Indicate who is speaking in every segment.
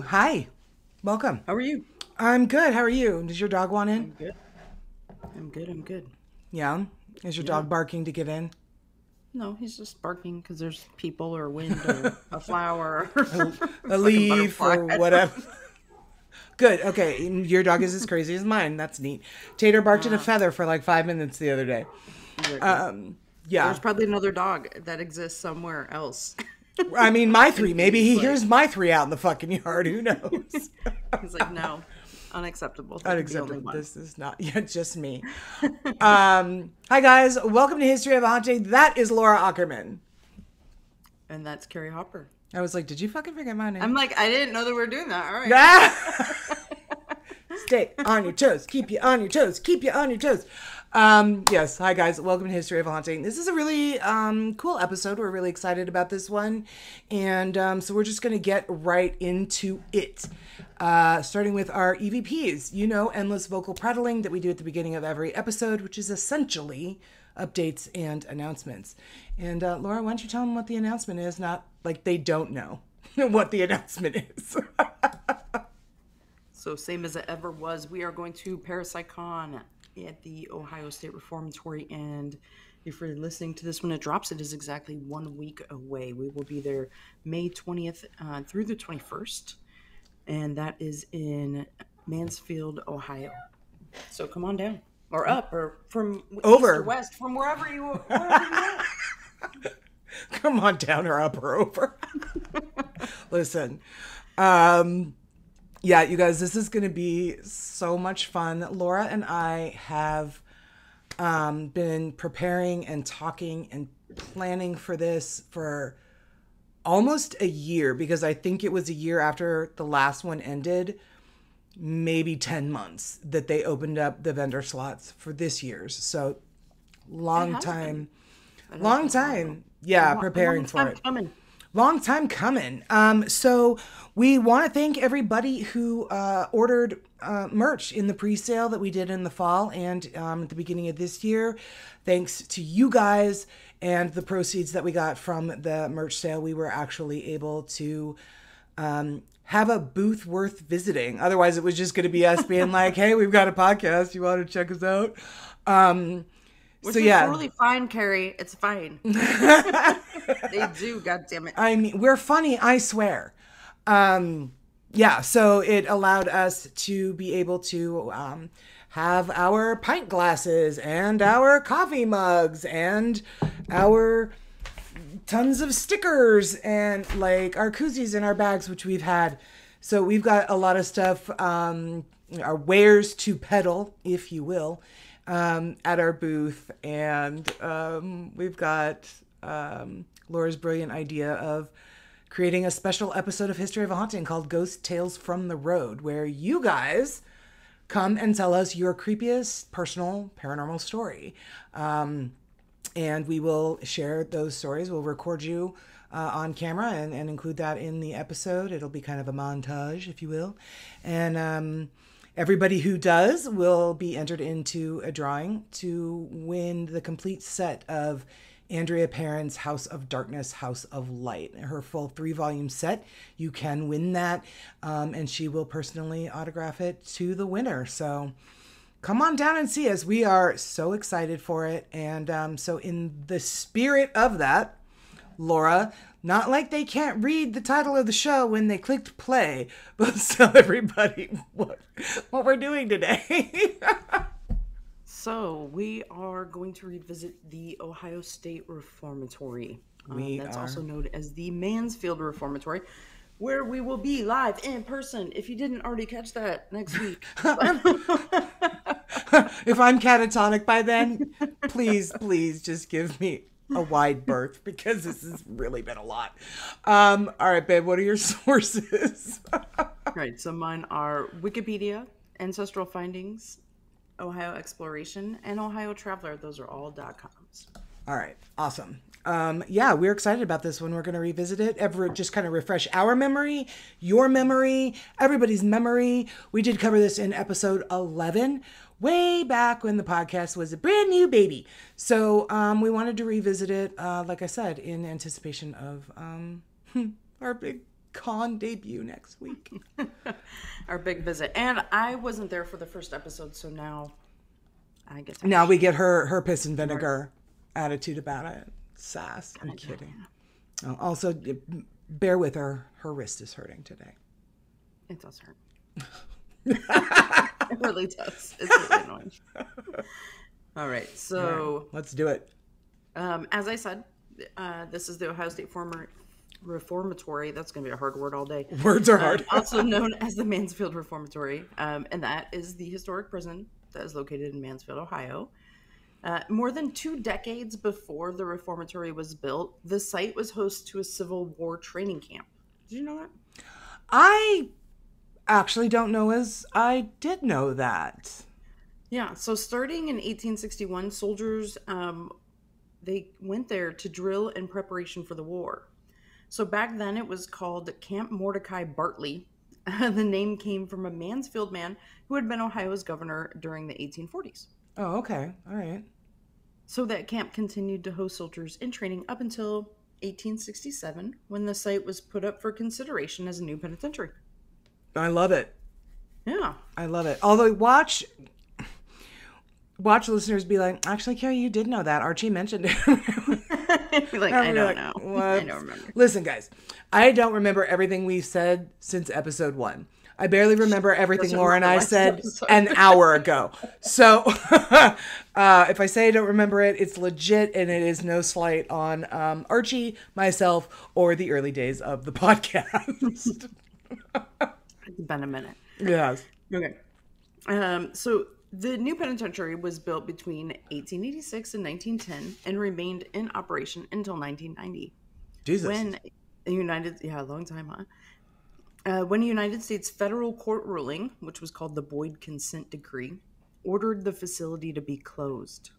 Speaker 1: Hi. Welcome.
Speaker 2: How are you?
Speaker 1: I'm good. How are you? Does your dog want in?
Speaker 2: I'm good. I'm good.
Speaker 1: Yeah. Is your
Speaker 2: Yeah.
Speaker 1: dog barking to get in?
Speaker 2: No, he's just barking because there's people or wind or a flower or
Speaker 1: A
Speaker 2: fucking
Speaker 1: leaf
Speaker 2: butterfly.
Speaker 1: or whatever. Good. Okay. Your dog is as crazy as mine. That's neat. Tater barked at a feather for like 5 minutes the other day.
Speaker 2: Exactly.
Speaker 1: Yeah.
Speaker 2: There's probably another dog that exists somewhere else.
Speaker 1: I mean, my three. Maybe he
Speaker 2: He's
Speaker 1: hears my three out in the fucking yard. Who knows?
Speaker 2: He's like, no, unacceptable. There could be only
Speaker 1: Unacceptable.
Speaker 2: one.
Speaker 1: This is not. Yeah, just me. Hi, guys. Welcome to History of a Haunting. That is Laura Ackerman.
Speaker 2: And that's Carrie Hopper.
Speaker 1: I was like, did you fucking forget my name?
Speaker 2: I'm like, I didn't know that we were doing that. All right.
Speaker 1: Stay on your toes. Keep you on your toes. Keep you on your toes. Yes. Hi, guys. Welcome to History of a Haunting. This is a really cool episode. We're really excited about this one. And so we're just going to get right into it. Starting with our EVPs. You know, endless vocal prattling that we do at the beginning of every episode, which is essentially updates and announcements. And Laura, why don't you tell them what the announcement is? Not like they don't know what the announcement is.
Speaker 2: So same as it ever was, we are going to Parapsychon at the Ohio State Reformatory, and if you're listening to this when it drops, it is exactly 1 week away. We will be there May 20th through the 21st, and that is in Mansfield, Ohio. So come on down, or up, or from
Speaker 1: Over.
Speaker 2: east or west, from wherever you are.
Speaker 1: Come on down or up or over. Listen, yeah, you guys, this is going to be so much fun. Laura and I have been preparing and talking and planning for this for almost a year, because I think it was a year after the last one ended, maybe 10 months that they opened up the vendor slots for this year's. So long time. Yeah, preparing for it. Long time coming. So we want to thank everybody who ordered merch in the pre-sale that we did in the fall and at the beginning of this year. Thanks to you guys and the proceeds that we got from the merch sale, we were actually able to have a booth worth visiting. Otherwise, it was just going to be us being like, hey, we've got a podcast. You want to check us out?
Speaker 2: Which
Speaker 1: so
Speaker 2: is
Speaker 1: yeah,
Speaker 2: totally fine, Carrie. It's fine. They do, goddammit.
Speaker 1: I mean, we're funny, I swear. Yeah, so it allowed us to be able to have our pint glasses and our coffee mugs and our tons of stickers and like our koozies and our bags, which we've had. So we've got a lot of stuff, our wares to peddle, if you will, at our booth. And we've got Laura's brilliant idea of creating a special episode of History of a Haunting called Ghost Tales from the Road, where you guys come and tell us your creepiest personal paranormal story. And we will share those stories. We'll record you on camera and include that in the episode. It'll be kind of a montage, if you will. And everybody who does will be entered into a drawing to win the complete set of Andrea Perron's House of Darkness, House of Light. Her full 3-volume set. You can win that, and she will personally autograph it to the winner. So come on down and see us. We are so excited for it. And so in the spirit of that, Laura, not like they can't read the title of the show when they clicked play, but tell everybody what we're doing today.
Speaker 2: So we are going to revisit the Ohio State Reformatory. That's also known as the Mansfield Reformatory, where we will be live in person. If you didn't already catch that, next week.
Speaker 1: If I'm catatonic by then, please just give me a wide berth, because this has really been a lot. All right, babe, what are your sources?
Speaker 2: Right, so mine are Wikipedia, Ancestral Findings, Ohio Exploration, and Ohio Traveler. Those are all .coms.
Speaker 1: All right, awesome. Yeah, we're excited about this one. We're going to revisit it, just kind of refresh our memory, your memory, everybody's memory. We did cover this in episode 11, way back when the podcast was a brand new baby. So we wanted to revisit it, like I said, in anticipation of our big con debut next week.
Speaker 2: Our big visit. And I wasn't there for the first episode, so now I get to
Speaker 1: Now we get her piss and vinegar attitude about it. Sass. I'm kidding. Oh, also, bear with her. Her wrist is hurting today.
Speaker 2: It does hurt. It really does. It's really annoying. All right, so...
Speaker 1: All right, let's do it.
Speaker 2: As I said, this is the Ohio State Reformatory. That's going to be a hard word all day.
Speaker 1: Words are hard.
Speaker 2: Also known as the Mansfield Reformatory. And that is the historic prison that is located in Mansfield, Ohio. More than 2 decades before the reformatory was built, the site was host to a Civil War training camp. Did you know that?
Speaker 1: I actually don't know as I did know that.
Speaker 2: Yeah, so starting in 1861, soldiers, they went there to drill in preparation for the war. So back then it was called Camp Mordecai Bartley. The name came from a Mansfield man who had been Ohio's governor during the 1840s.
Speaker 1: Oh, okay. All right.
Speaker 2: So that camp continued to host soldiers in training up until 1867, when the site was put up for consideration as a new penitentiary.
Speaker 1: I love it.
Speaker 2: Yeah.
Speaker 1: I love it. Although watch listeners be like, actually, Carrie, you did know that. Archie mentioned it.
Speaker 2: Like, I don't know. I don't remember.
Speaker 1: Listen, guys, I don't remember everything we've said since episode 1. I barely remember everything Laura and I said an hour ago. So if I say I don't remember it, it's legit, and it is no slight on Archie, myself, or the early days of the podcast.
Speaker 2: It's been a minute.
Speaker 1: Yes.
Speaker 2: Okay. So the new penitentiary was built between 1886 and 1910 and remained in operation until 1990.
Speaker 1: Jesus.
Speaker 2: When a long time, huh? When a United States federal court ruling, which was called the Boyd Consent Decree, ordered the facility to be closed.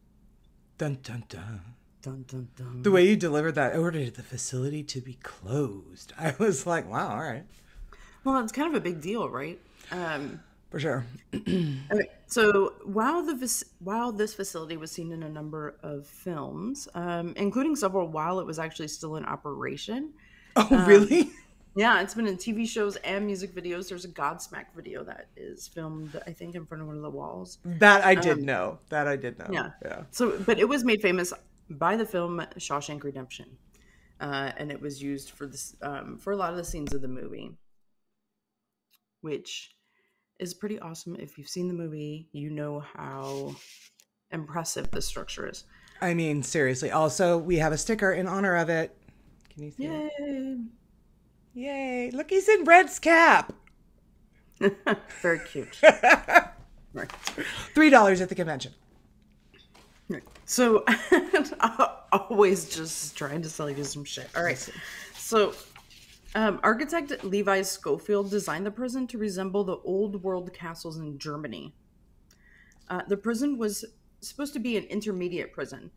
Speaker 1: Dun, dun, dun.
Speaker 2: Dun, dun, dun.
Speaker 1: The way you delivered that, ordered the facility to be closed. I was like, wow, all right.
Speaker 2: Well, it's kind of a big deal, right?
Speaker 1: For sure.
Speaker 2: Okay, so while this facility was seen in a number of films, including several while it was actually still in operation.
Speaker 1: Oh, really?
Speaker 2: Yeah, it's been in TV shows and music videos. There's a Godsmack video that is filmed, I think, in front of one of the walls.
Speaker 1: That I did know.
Speaker 2: Yeah.
Speaker 1: Yeah.
Speaker 2: So, but it was made famous by the film Shawshank Redemption, and it was used for this for a lot of the scenes of the movie, which is pretty awesome. If you've seen the movie, you know how impressive this structure is.
Speaker 1: I mean, seriously. Also, we have a sticker in honor of it. Can you see it?
Speaker 2: Yay!
Speaker 1: Yay. Look, he's in Red's cap.
Speaker 2: Very cute. Right.
Speaker 1: $3 at the convention.
Speaker 2: So, always just trying to sell you some shit. All right. So, architect Levi Schofield designed the prison to resemble the old world castles in Germany. The prison was supposed to be an intermediate prison,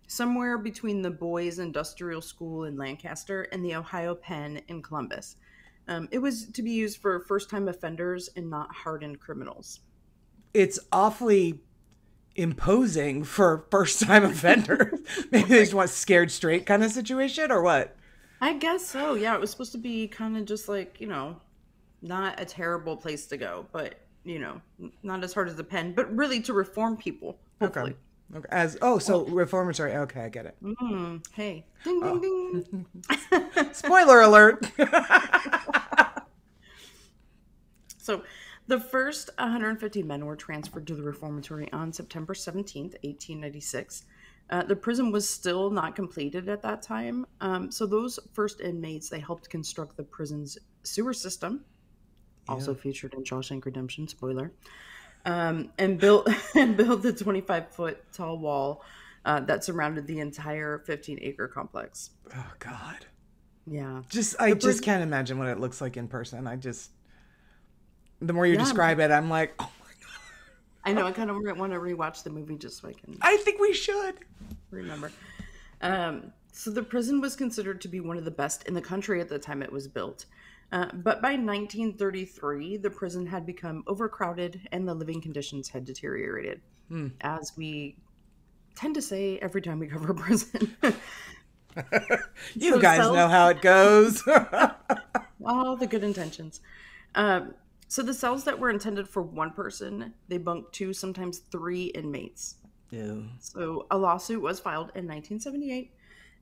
Speaker 2: somewhere between the Boys Industrial School in Lancaster and the Ohio Penn in Columbus. It was to be used for first-time offenders and not hardened criminals.
Speaker 1: It's awfully imposing for first-time offenders. Maybe they just want scared straight kind of situation, or what?
Speaker 2: I guess so. Yeah, it was supposed to be kind of just like, not a terrible place to go, but, not as hard as the Penn, but really to reform people, hopefully.
Speaker 1: Okay. Reformatory. Okay, I get it.
Speaker 2: Hey. Ding, ding, ding.
Speaker 1: Spoiler alert.
Speaker 2: So, the first 150 men were transferred to the reformatory on September 17th, 1896. The prison was still not completed at that time. So those first inmates, they helped construct the prison's sewer system, also featured in Shawshank Redemption, spoiler, and built the 25-foot tall wall that surrounded the entire 15-acre complex.
Speaker 1: Oh, God.
Speaker 2: Yeah.
Speaker 1: I just can't imagine what it looks like in person. The more you describe it, I'm like, oh my God.
Speaker 2: I know. I kind of want to rewatch the movie just so I can.
Speaker 1: I think we should
Speaker 2: remember. So the prison was considered to be one of the best in the country at the time it was built. But by 1933, the prison had become overcrowded and the living conditions had deteriorated. As we tend to say every time we cover a prison.
Speaker 1: You guys know how it goes.
Speaker 2: All the good intentions. So the cells that were intended for one person, they bunked 2, sometimes 3 inmates.
Speaker 1: Ew.
Speaker 2: So a lawsuit was filed in 1978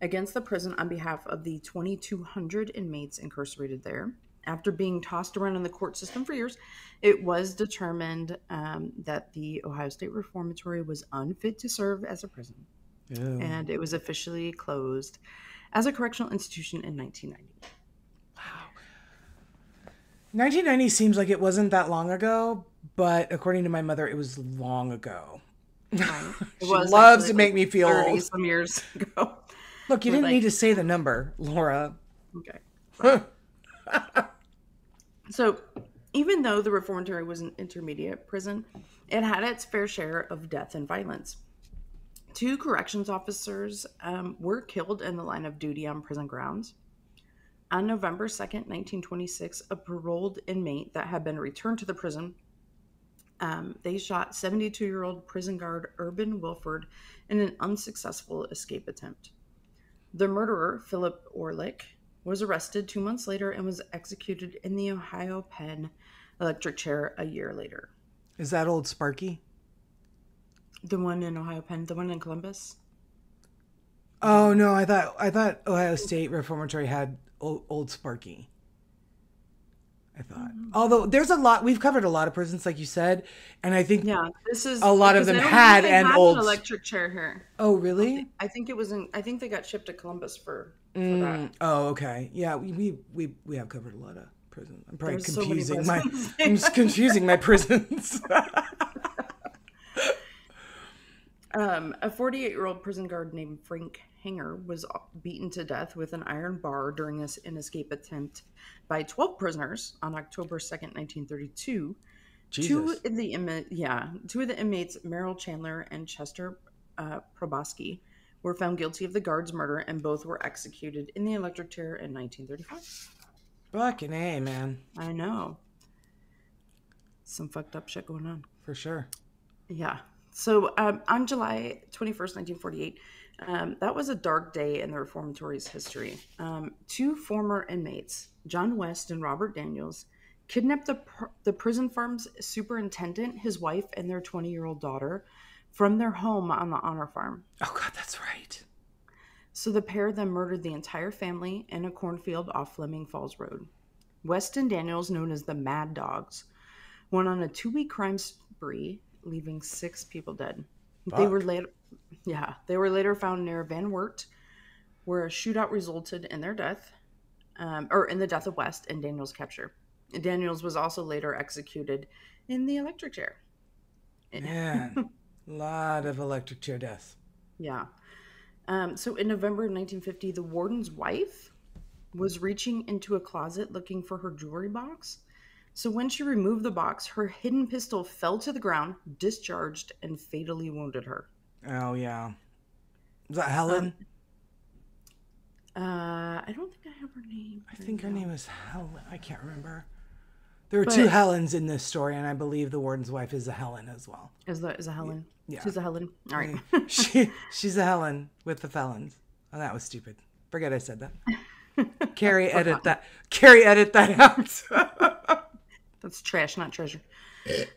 Speaker 2: against the prison on behalf of the 2,200 inmates incarcerated there. After being tossed around in the court system for years, it was determined that the Ohio State Reformatory was unfit to serve as a prison.
Speaker 1: Ew.
Speaker 2: And it was officially closed as a correctional institution in 1990.
Speaker 1: Wow. 1990 seems like it wasn't that long ago, but according to my mother, it was long ago.
Speaker 2: Right.
Speaker 1: She loves to make me feel
Speaker 2: 30
Speaker 1: old.
Speaker 2: some years ago.
Speaker 1: Look, you didn't need to say the number, Laura.
Speaker 2: Okay. So, even though the reformatory was an intermediate prison, it had its fair share of death and violence. 2 corrections officers were killed in the line of duty on prison grounds. On November 2nd, 1926, a paroled inmate that had been returned to the prison, they shot 72-year-old prison guard Urban Wilford in an unsuccessful escape attempt. The murderer, Philip Orlick, was arrested 2 months later and was executed in the Ohio Penn electric chair a year later.
Speaker 1: Is that old Sparky?
Speaker 2: The one in Ohio Penn, the one in Columbus?
Speaker 1: Oh no, I thought Ohio State Reformatory had old Sparky. I thought. Although there's a lot, we've covered a lot of prisons, like you said, and I think
Speaker 2: this is
Speaker 1: a lot of them had an old
Speaker 2: electric chair here.
Speaker 1: Oh, really?
Speaker 2: I think it was in. I think they got shipped to Columbus for that.
Speaker 1: Oh, okay. Yeah, we have covered a lot of prisons. I'm probably
Speaker 2: There's so
Speaker 1: confusing
Speaker 2: many prisons.
Speaker 1: I'm just confusing my prisons.
Speaker 2: A 48-year-old prison guard named Frank Hanger was beaten to death with an iron bar during an escape attempt by 12 prisoners on October 2nd, 1932.
Speaker 1: Jesus.
Speaker 2: Two of the inmates, Merrill Chandler and Chester Proboski, were found guilty of the guard's murder, and both were executed in the electric chair in 1935.
Speaker 1: Fucking A, man.
Speaker 2: I know. Some fucked up shit going on.
Speaker 1: For sure.
Speaker 2: Yeah. So on July 21st, 1948, that was a dark day in the reformatory's history. 2 former inmates, John West and Robert Daniels, kidnapped the prison farm's superintendent, his wife, and their 20-year-old daughter from their home on the Honor Farm.
Speaker 1: Oh, God, that's right.
Speaker 2: So the pair then murdered the entire family in a cornfield off Fleming Falls Road. West and Daniels, known as the Mad Dogs, went on a 2-week crime spree, leaving 6 people dead.
Speaker 1: Fuck.
Speaker 2: They were later found near Van Wert, where a shootout resulted in their death, or in the death of West and Daniels' capture. Daniels was also later executed in the electric chair.
Speaker 1: Man, a lot of electric chair deaths.
Speaker 2: Yeah. So in November of 1950, the warden's wife was reaching into a closet looking for her jewelry box. So when she removed the box, her hidden pistol fell to the ground, discharged, and fatally wounded her.
Speaker 1: Oh, yeah. Is that Helen?
Speaker 2: I don't think I have her name.
Speaker 1: I think her name is Helen. I can't remember. There were 2 Helens in this story, and I believe the warden's wife is a Helen as well.
Speaker 2: Is a Helen?
Speaker 1: Yeah.
Speaker 2: She's a Helen. All right.
Speaker 1: She's a Helen with the felons. Oh, that was stupid. Forget I said that. Carrie, edit that. Carrie, edit that out.
Speaker 2: That's trash, not treasure.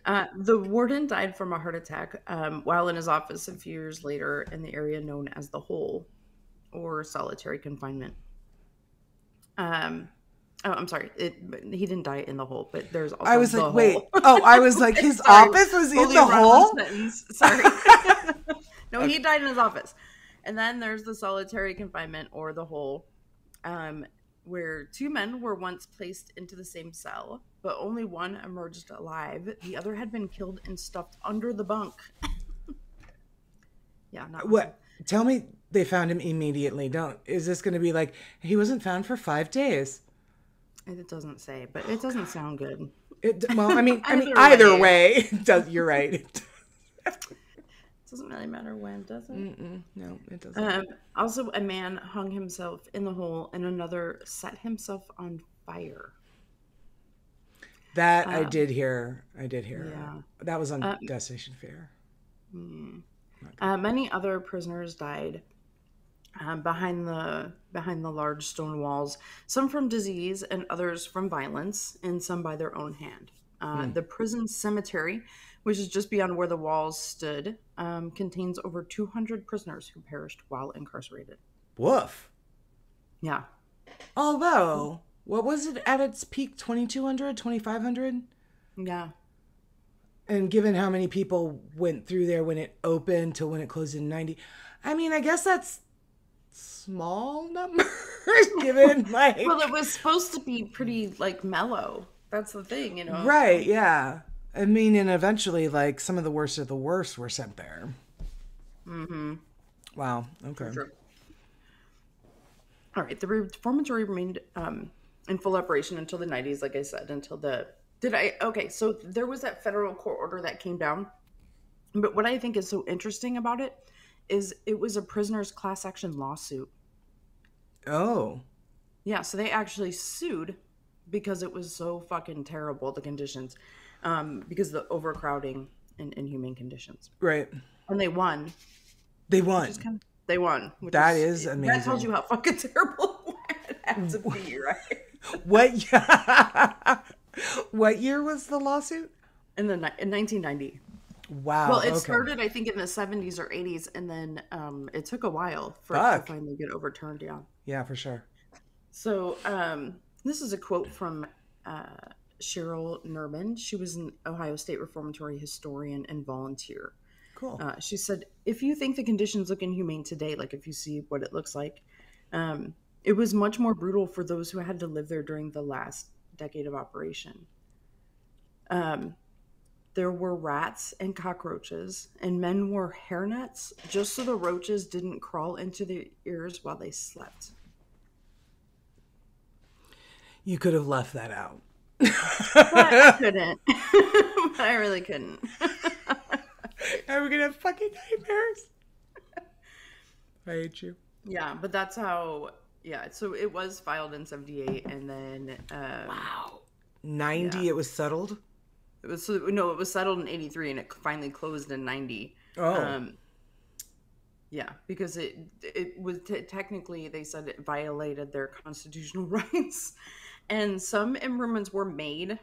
Speaker 2: The warden died from a heart attack while in his office a few years later in the area known as the Hole, or solitary confinement. I'm sorry. He didn't die in the Hole, but there's also
Speaker 1: I was
Speaker 2: the
Speaker 1: like, wait.
Speaker 2: Hole.
Speaker 1: Oh, I was like, his office was in the Hole?
Speaker 2: Sorry. No, he died in his office. And then there's the solitary confinement, or the Hole, where 2 men were once placed into the same cell, but only one emerged alive. The other had been killed and stuffed under the bunk. Yeah.
Speaker 1: What? Tell me they found him immediately. Is this going to be like, he wasn't found for 5 days?
Speaker 2: It doesn't say, but it doesn't sound good.
Speaker 1: Well, I mean, either way, you're right.
Speaker 2: It doesn't really matter when, does it?
Speaker 1: No, it doesn't.
Speaker 2: Also, a man hung himself in the Hole, and another set himself on fire.
Speaker 1: That I did hear.
Speaker 2: Yeah.
Speaker 1: That was on Destination Fair.
Speaker 2: Many other prisoners died behind the large stone walls, some from disease and others from violence, and some by their own hand. The prison cemetery, which is just beyond where the walls stood, contains over 200 prisoners who perished while incarcerated.
Speaker 1: Woof.
Speaker 2: Yeah.
Speaker 1: Although, what was it at its peak? 2,200, 2,500?
Speaker 2: Yeah.
Speaker 1: And given how many people went through there when it opened to when it closed in 90, I mean, I guess that's small numbers given like.
Speaker 2: Well, it was supposed to be pretty like mellow. That's the thing, you know.
Speaker 1: Right, yeah. I mean, and eventually, like, some of the worst of the worst were sent there.
Speaker 2: Mm-hmm.
Speaker 1: Wow, okay.
Speaker 2: Sure. All right, the reformatory remained in full operation until the 90s, like I said, okay, so there was that federal court order that came down. But what I think is so interesting about it is it was a prisoner's class action lawsuit.
Speaker 1: Oh.
Speaker 2: Yeah, so they actually sued because it was so fucking terrible, the conditions, because of the overcrowding and inhumane conditions.
Speaker 1: Right.
Speaker 2: And they won.
Speaker 1: They won.
Speaker 2: They won.
Speaker 1: That is amazing.
Speaker 2: That tells you how fucking terrible it had to be, right?
Speaker 1: What year was the lawsuit?
Speaker 2: In 1990.
Speaker 1: Wow.
Speaker 2: Well, it started, I think, in the 70s or 80s, and then it took a while for it to finally get overturned. Yeah.
Speaker 1: Yeah, for sure.
Speaker 2: So this is a quote from Cheryl Nerman. She was an Ohio State Reformatory historian and volunteer.
Speaker 1: Cool.
Speaker 2: She said, if you think the conditions look inhumane today, like if you see what it looks like, it was much more brutal for those who had to live there during the last decade of operation. There were rats and cockroaches, and men wore hairnets just so the roaches didn't crawl into their ears while they slept.
Speaker 1: You could have left that out.
Speaker 2: But I couldn't. I really couldn't.
Speaker 1: Are we going to have fucking nightmares? I hate you.
Speaker 2: Yeah, but that's how, so it was filed in 78, and then...
Speaker 1: wow. 90, It was settled?
Speaker 2: It was settled in 83, and it finally closed in 90.
Speaker 1: Oh.
Speaker 2: Yeah, because it was technically, they said it violated their constitutional rights. And some improvements were made,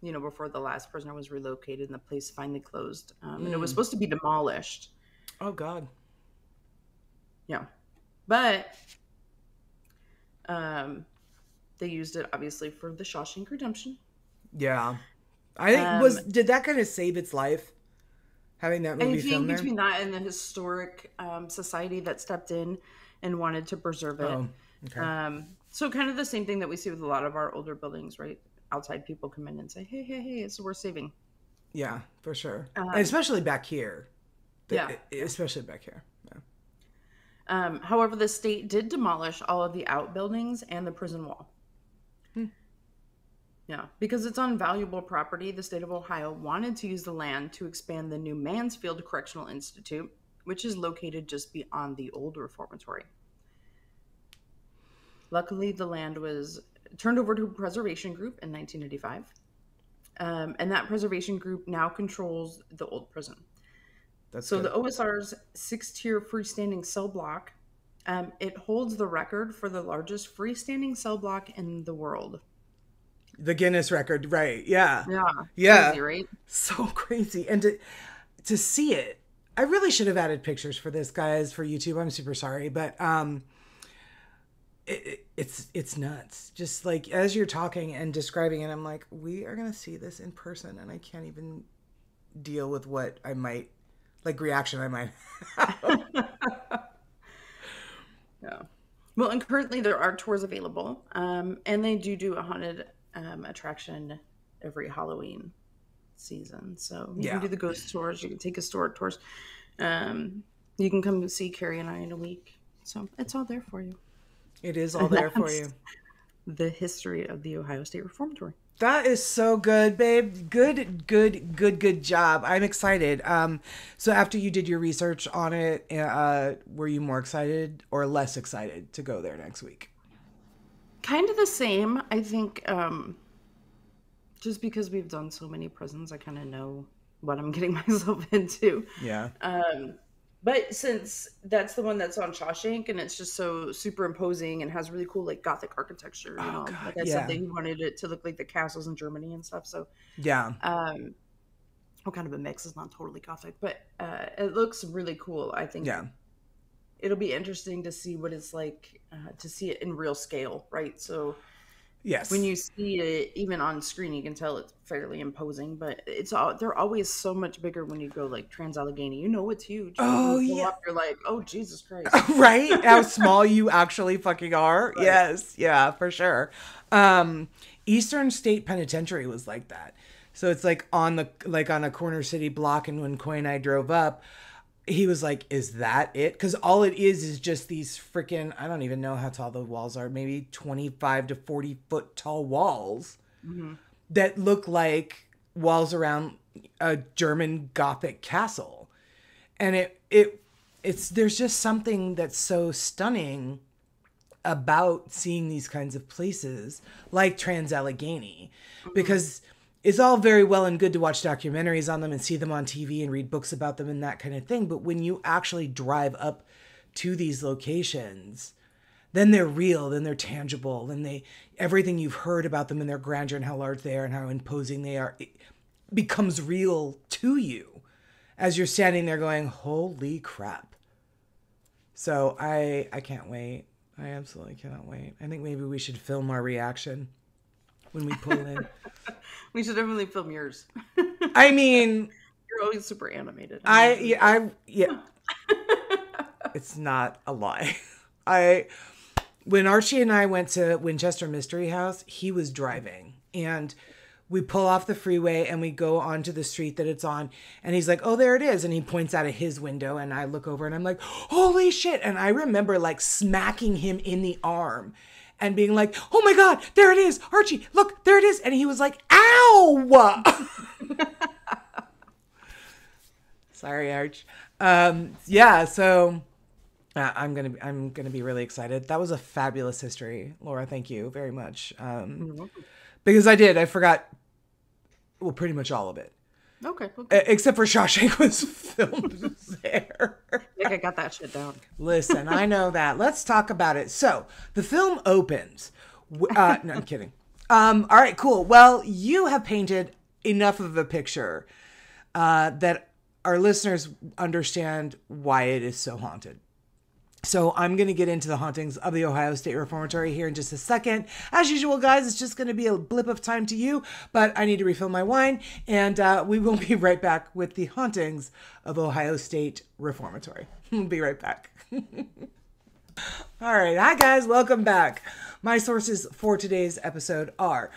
Speaker 2: before the last prisoner was relocated and the place finally closed. And it was supposed to be demolished.
Speaker 1: Oh, God.
Speaker 2: Yeah. But they used it, obviously, for the Shawshank Redemption.
Speaker 1: Yeah. I think did that kind of save its life? Having that movie filmed there?
Speaker 2: Between that and the historic society that stepped in and wanted to preserve it.
Speaker 1: Oh, okay.
Speaker 2: So kind of the same thing that we see with a lot of our older buildings, right? Outside people come in and say, hey, it's worth saving.
Speaker 1: Yeah, for sure. And especially back here. Especially back here. Yeah.
Speaker 2: However, the state did demolish all of the outbuildings and the prison wall. Yeah, because it's on valuable property, the state of Ohio wanted to use the land to expand the new Mansfield Correctional Institute, which is located just beyond the old reformatory. Luckily, the land was turned over to a preservation group in 1985, and that preservation group now controls the old prison. The OSR's 6-tier freestanding cell block, it holds the record for the largest freestanding cell block in the world.
Speaker 1: The Guinness record, right? Yeah.
Speaker 2: Crazy, right?
Speaker 1: So crazy, and to see it, I really should have added pictures for this, guys, for YouTube. I'm super sorry, but it's nuts. Just like as you're talking and describing it, I'm like, we are gonna see this in person, and I can't even deal with what I might reaction I might have.
Speaker 2: Yeah. Well, and currently there are tours available, and they do a haunted attraction every Halloween season. So you can do the ghost tours, you can take us tours. You can come see Carrie and I in a week. So it's all there for you. It is all there for you. The history of the Ohio State Reformatory.
Speaker 1: That is so good, babe. Good job. I'm excited. So after you did your research on it, were you more excited or less excited to go there next week?
Speaker 2: Kind of the same. I think just because we've done so many prisons, I kind of know what I'm getting myself into.
Speaker 1: Yeah.
Speaker 2: But since that's the one that's on Shawshank and it's just so super imposing and has really cool like Gothic architecture,
Speaker 1: Oh
Speaker 2: like
Speaker 1: God,
Speaker 2: I said,
Speaker 1: yeah,
Speaker 2: they wanted it to look like the castles in Germany and stuff. So,
Speaker 1: yeah,
Speaker 2: um, what kind of a mix is not totally Gothic, but it looks really cool. I think
Speaker 1: yeah,
Speaker 2: it'll be interesting to see what it's like to see it in real scale, right? So when
Speaker 1: yes.
Speaker 2: you see it even on screen, you can tell it's fairly imposing, but they're always so much bigger when you go like Trans Allegheny. You know it's huge, but when
Speaker 1: Oh
Speaker 2: you pull
Speaker 1: yeah.
Speaker 2: up, you're like, oh Jesus Christ.
Speaker 1: Right? How small you actually fucking are.
Speaker 2: Right.
Speaker 1: Yes, yeah, for sure. Um, Eastern State Penitentiary was like that. So it's like on a corner city block, and when Coy and I drove up, he was like, "Is that it?" Because all it is just these freaking, I don't even know how tall the walls are, maybe 25 to 40-foot tall walls
Speaker 2: Hmm.
Speaker 1: that look like walls around a German Gothic castle. And it's there's just something that's so stunning about seeing these kinds of places like Trans Allegheny,
Speaker 2: Hmm.
Speaker 1: because it's all very well and good to watch documentaries on them and see them on TV and read books about them and that kind of thing, but when you actually drive up to these locations, then they're real, then they're tangible, then they everything you've heard about them and their grandeur and how large they are and how imposing they are, it becomes real to you as you're standing there going, "Holy crap." So I can't wait. I absolutely cannot wait. I think maybe we should film our reaction when we pull in.
Speaker 2: We should definitely film yours.
Speaker 1: I mean,
Speaker 2: You're always super animated. I
Speaker 1: I
Speaker 2: mean,
Speaker 1: yeah, I yeah, it's not a lie. I When Archie and I went to Winchester Mystery House, he was driving, and we pull off the freeway and we go onto the street that it's on, and he's like, "Oh, there it is," and he points out of his window, and I look over and I'm like, "Holy shit." And I remember like smacking him in the arm and being like, "Oh my God, there it is, Archie, look, there it is." And he was like, "Ow." Sorry, Arch. Yeah, so I'm gonna be really excited. That was a fabulous history, Laura. Thank you very much.
Speaker 2: you're welcome.
Speaker 1: Because I forgot, well, pretty much all of it,
Speaker 2: Okay, well, good.
Speaker 1: except for Shawshank was filmed there.
Speaker 2: Like I got that shit down.
Speaker 1: Listen, I know that. Let's talk about it. So the film opens. No, I'm kidding. All right, cool. Well, you have painted enough of a picture that our listeners understand why it is so haunted. So I'm going to get into the hauntings of the Ohio State Reformatory here in just a second. As usual, guys, it's just going to be a blip of time to you, but I need to refill my wine, and we will be right back with the hauntings of Ohio State Reformatory. We'll be right back. All right. Hi, guys. Welcome back. My sources for today's episode are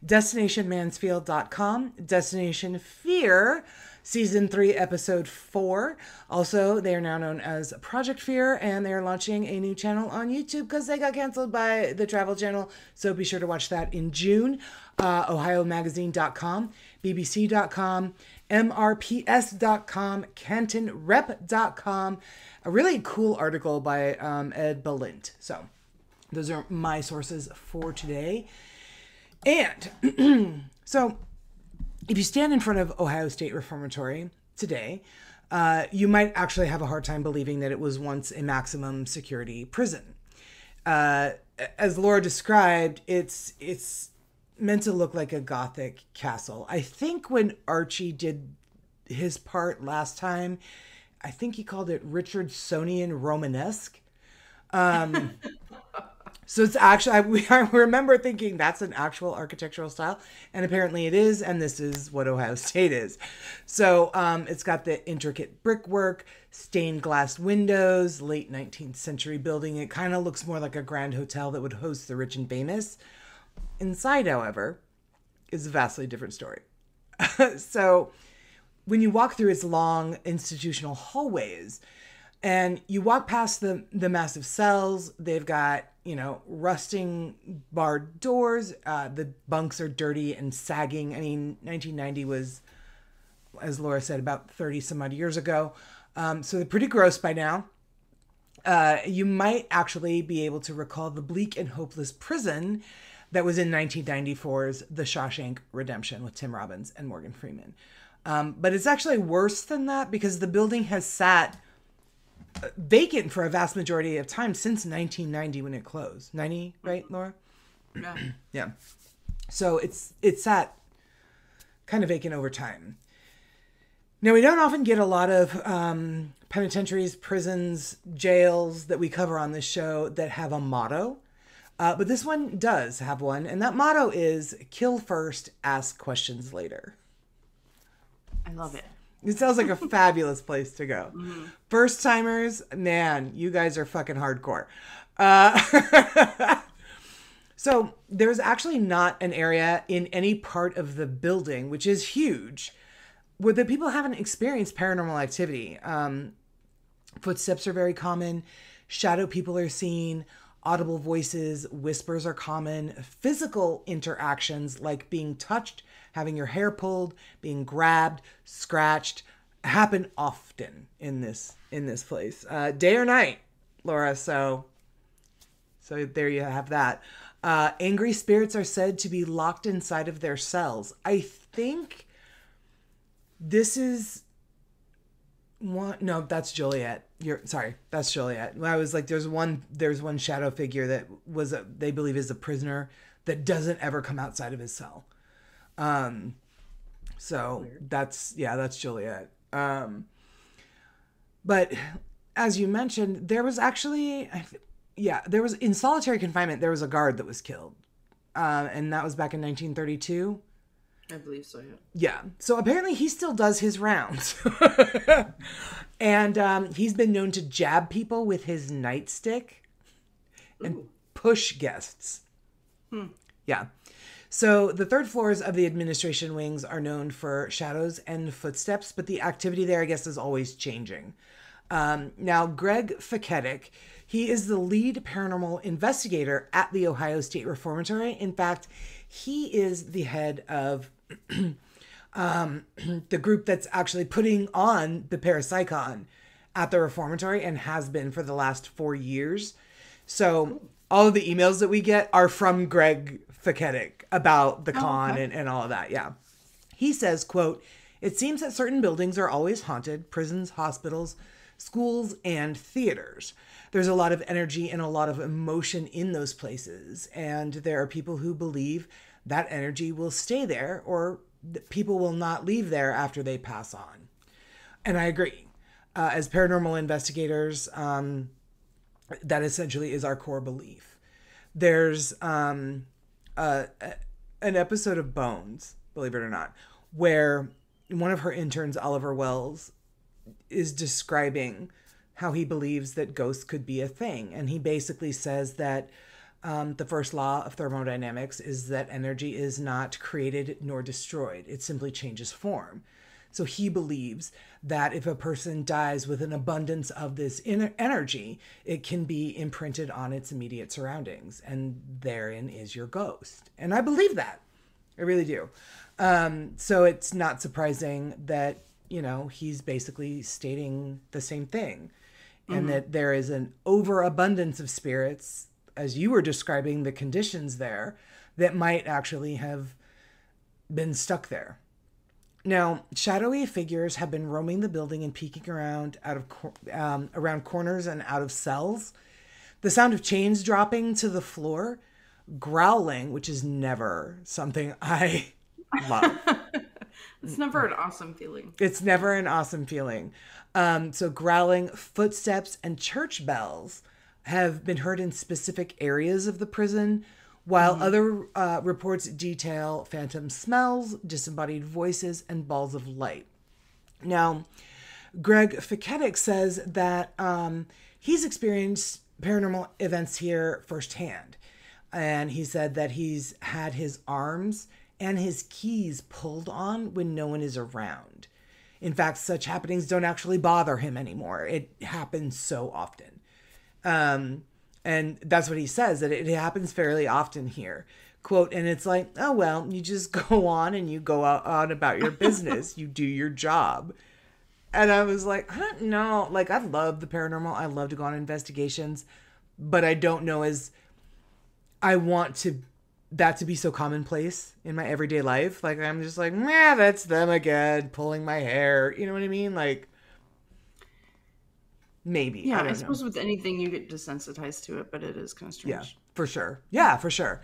Speaker 1: DestinationMansfield.com, Destination Fear, Season 3, Episode 4. Also, they are now known as Project Fear, and they are launching a new channel on YouTube because they got canceled by the Travel Channel. So be sure to watch that in June. OhioMagazine.com, BBC.com, MRPS.com, CantonRep.com. A really cool article by Ed Balint. So those are my sources for today. And so if you stand in front of Ohio State Reformatory today, you might actually have a hard time believing that it was once a maximum security prison. As Laura described, it's meant to look like a Gothic castle. I think when Archie did his part last time, I think he called it Richardsonian Romanesque. So it's actually, I remember thinking that's an actual architectural style, and apparently it is, and this is what Ohio State is. So it's got the intricate brickwork, stained glass windows, late 19th century building. It kind of looks more like a grand hotel that would host the rich and famous. Inside, however, is a vastly different story. So when you walk through its long institutional hallways, and you walk past the massive cells, they've got, rusting barred doors. The bunks are dirty and sagging. I mean, 1990 was, as Laura said, about 30 some odd years ago. So they're pretty gross by now. You might actually be able to recall the bleak and hopeless prison that was in 1994's The Shawshank Redemption with Tim Robbins and Morgan Freeman. But it's actually worse than that because the building has sat vacant for a vast majority of time since 1990 when it closed. 90, right, Laura?
Speaker 2: Yeah.
Speaker 1: Yeah. So it's sat kind of vacant over time. Now, we don't often get a lot of penitentiaries, prisons, jails that we cover on this show that have a motto. But this one does have one. And that motto is kill first, ask questions later.
Speaker 2: I love it.
Speaker 1: It sounds like a fabulous place to go. Mm-hmm. First timers, man, you guys are fucking hardcore. So there's actually not an area in any part of the building, which is huge, where the people haven't experienced paranormal activity. Footsteps are very common. Shadow people are seen. Audible voices, whispers are common. Physical interactions like being touched, having your hair pulled, being grabbed, scratched, happen often in this place, day or night, Laura. So there you have that. Angry spirits are said to be locked inside of their cells. I think this is one. No, that's Juliet. That's Juliet. I was like, there's one shadow figure that they believe is a prisoner that doesn't ever come outside of his cell. So that's Juliet. But as you mentioned, there was actually, there was in solitary confinement, there was a guard that was killed. And that was back in 1932.
Speaker 2: I believe so, yeah.
Speaker 1: Yeah. So apparently he still does his rounds. And he's been known to jab people with his nightstick and push guests. Yeah. So the third floors of the administration wings are known for shadows and footsteps, but the activity there, I guess, is always changing. Now, Greg Feketic, he is the lead paranormal investigator at the Ohio State Reformatory. In fact, he is the head of the group that's actually putting on the parapsychon at the reformatory and has been for the last 4 years. So all of the emails that we get are from Greg Feketic about the con and all of that. Yeah. He says, quote, "It seems that certain buildings are always haunted: prisons, hospitals, schools, and theaters. There's a lot of energy and a lot of emotion in those places. And there are people who believe that energy will stay there, or people will not leave there after they pass on." And I agree. As paranormal investigators, that essentially is our core belief. There's an episode of Bones, believe it or not, where one of her interns, Oliver Wells, is describing how he believes that ghosts could be a thing. And he basically says that the first law of thermodynamics is that energy is not created nor destroyed. It simply changes form. So he believes that if a person dies with an abundance of this energy, it can be imprinted on its immediate surroundings. And therein is your ghost. And I believe that. I really do. So it's not surprising that, he's basically stating the same thing. And that there is an overabundance of spirits, as you were describing the conditions there, that might actually have been stuck there. Now, shadowy figures have been roaming the building and peeking around around corners and out of cells. The sound of chains dropping to the floor, growling, which is never something I love.
Speaker 2: It's never an awesome feeling.
Speaker 1: It's never an awesome feeling. So growling, footsteps, and church bells have been heard in specific areas of the prison, while other reports detail phantom smells, disembodied voices, and balls of light. Now, Greg Feketic says that he's experienced paranormal events here firsthand. And he said that he's had his arms and his keys pulled on when no one is around. In fact, such happenings don't actually bother him anymore. It happens so often. And that's what he says, that it happens fairly often here. Quote, and it's like, oh, well, you just go on and you go on about your business. You do your job. And I was like, I don't know. Like, I love the paranormal. I love to go on investigations. But I don't know as I want that to be so commonplace in my everyday life. Like, I'm just like, nah, that's them again, pulling my hair. You know what I mean? Like, Maybe.
Speaker 2: Yeah,
Speaker 1: I
Speaker 2: I
Speaker 1: don't know.
Speaker 2: suppose with anything you get desensitized to it, but it is kind of
Speaker 1: Yeah,
Speaker 2: strange.
Speaker 1: for sure. Yeah, for sure.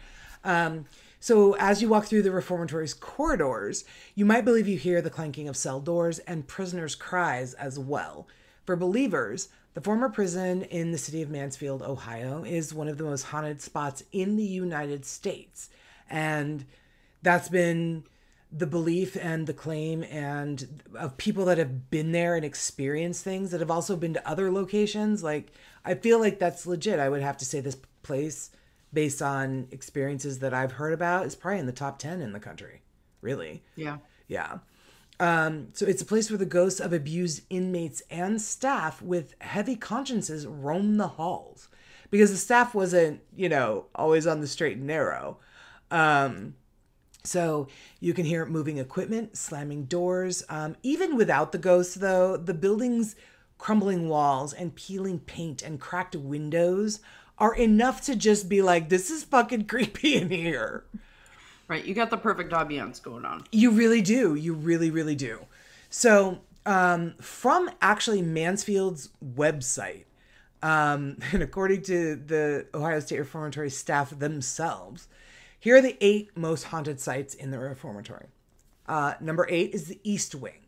Speaker 1: So as you walk through the reformatory's corridors, you might believe you hear the clanking of cell doors and prisoners' cries as well. For believers, the former prison in the city of Mansfield, Ohio, is one of the most haunted spots in the United States. And that's been the belief and the claim and of people that have been there and experienced things that have also been to other locations. Like, I feel like that's legit. I would have to say this place, based on experiences that I've heard about, is probably in the top 10 in the country. Really.
Speaker 2: Yeah.
Speaker 1: Yeah. So it's a place where the ghosts of abused inmates and staff with heavy consciences roam the halls, because the staff wasn't, always on the straight and narrow. So you can hear moving equipment, slamming doors. Even without the ghosts, though, the building's crumbling walls and peeling paint and cracked windows are enough to just be like, this is fucking creepy in here.
Speaker 2: Right. You got the perfect ambiance going on.
Speaker 1: You really do. You really, really do. So from actually Mansfield's website, and according to the Ohio State Reformatory staff themselves, here are the 8 most haunted sites in the reformatory. Number 8 is the East Wing.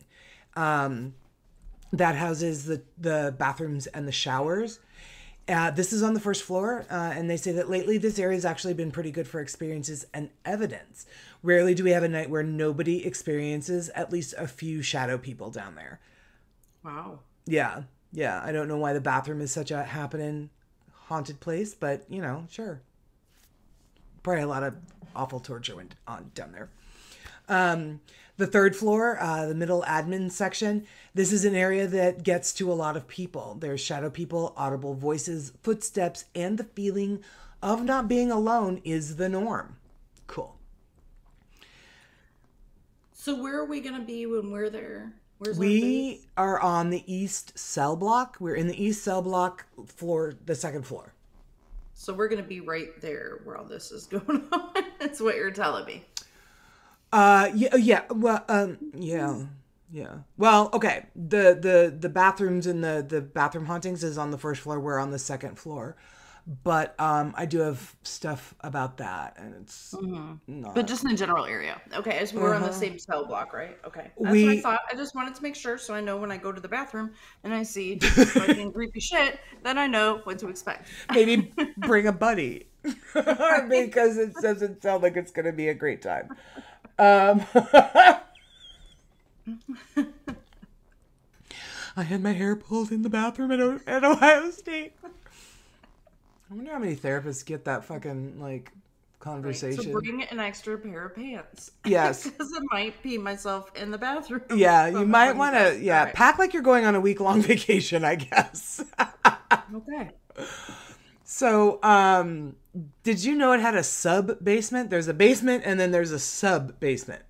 Speaker 1: That houses the bathrooms and the showers. This is on the first floor, and they say that lately this area has actually been pretty good for experiences and evidence. Rarely do we have a night where nobody experiences at least a few shadow people down there.
Speaker 2: Wow.
Speaker 1: Yeah. I don't know why the bathroom is such a happening haunted place, but, sure. Probably a lot of awful torture went on down there. The third floor, the middle admin section, this is an area that gets to a lot of people. There's shadow people, audible voices, footsteps, and the feeling of not being alone is the norm. Cool.
Speaker 2: So where are we going to be when we're there?
Speaker 1: We are on the east cell block. We're in the east cell block floor, the second floor.
Speaker 2: So we're going to be right there where all this is going on. That's what you're telling me.
Speaker 1: Yeah. Well, okay. The bathrooms and the bathroom hauntings is on the first floor. We're on the second floor, but I do have stuff about that, and it's not.
Speaker 2: But just in the general area. Okay, as we're on the same cell block, right? Okay, that's what I thought. I just wanted to make sure, so I know when I go to the bathroom and I see fucking creepy shit, then I know what to expect.
Speaker 1: Maybe bring a buddy, because it doesn't sound like it's going to be a great time. I had my hair pulled in the bathroom at Ohio State. I wonder how many therapists get that fucking conversation.
Speaker 2: Right. So bring an extra pair of pants.
Speaker 1: Yes.
Speaker 2: Because I might pee myself in the bathroom.
Speaker 1: Yeah, you might want to, pack like you're going on a week-long vacation, I guess.
Speaker 2: Okay.
Speaker 1: So, did you know it had a sub-basement? There's a basement and then there's a sub-basement.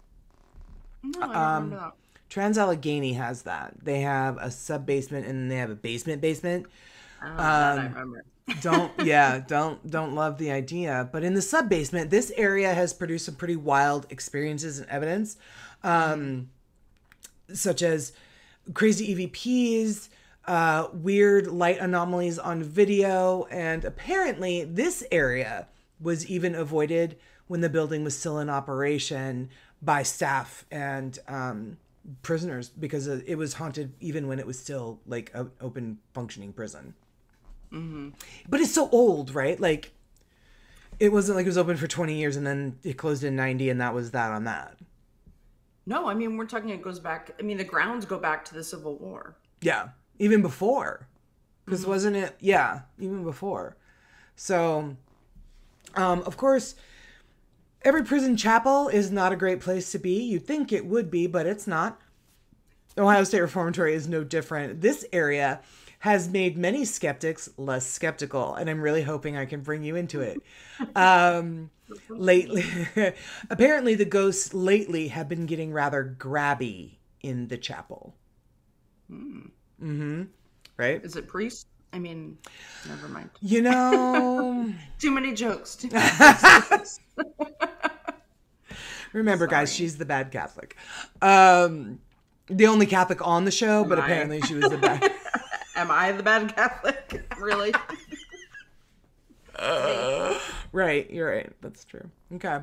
Speaker 2: No, I don't remember that.
Speaker 1: Trans-Allegheny has that. They have a sub-basement and then they have a basement.
Speaker 2: I remember.
Speaker 1: Don't love the idea. But in the sub-basement, this area has produced some pretty wild experiences and evidence, such as crazy EVPs, weird light anomalies on video, and apparently this area was even avoided when the building was still in operation by staff and prisoners, because it was haunted even when it was still like an open functioning prison. Mm-hmm. But it's so old, right? Like, it wasn't like it was open for 20 years and then it closed in 90 and that was that on that.
Speaker 2: No, I mean, we're talking, it goes back, I mean, the grounds go back to the Civil War.
Speaker 1: Yeah, even before. Because wasn't it? Yeah, even before. So, of course, every prison chapel is not a great place to be. You'd think it would be, but it's not. Ohio State Reformatory is no different. This area has made many skeptics less skeptical, and I'm really hoping I can bring you into it. Lately, apparently the ghosts lately have been getting rather grabby in the chapel. Right?
Speaker 2: Is it priests? I mean, never mind.
Speaker 1: You know...
Speaker 2: Too many jokes.
Speaker 1: Remember, guys, she's the bad Catholic. The only Catholic on the show, but apparently she was the bad...
Speaker 2: Am I the bad Catholic? Really?
Speaker 1: Right, you're right. That's true. Okay.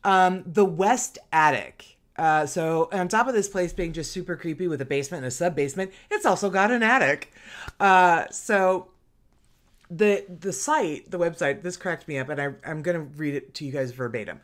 Speaker 1: The West Attic. So on top of this place being just super creepy with a basement and a sub-basement, it's also got an attic. So the site, the website, this cracked me up, and I'm going to read it to you guys verbatim.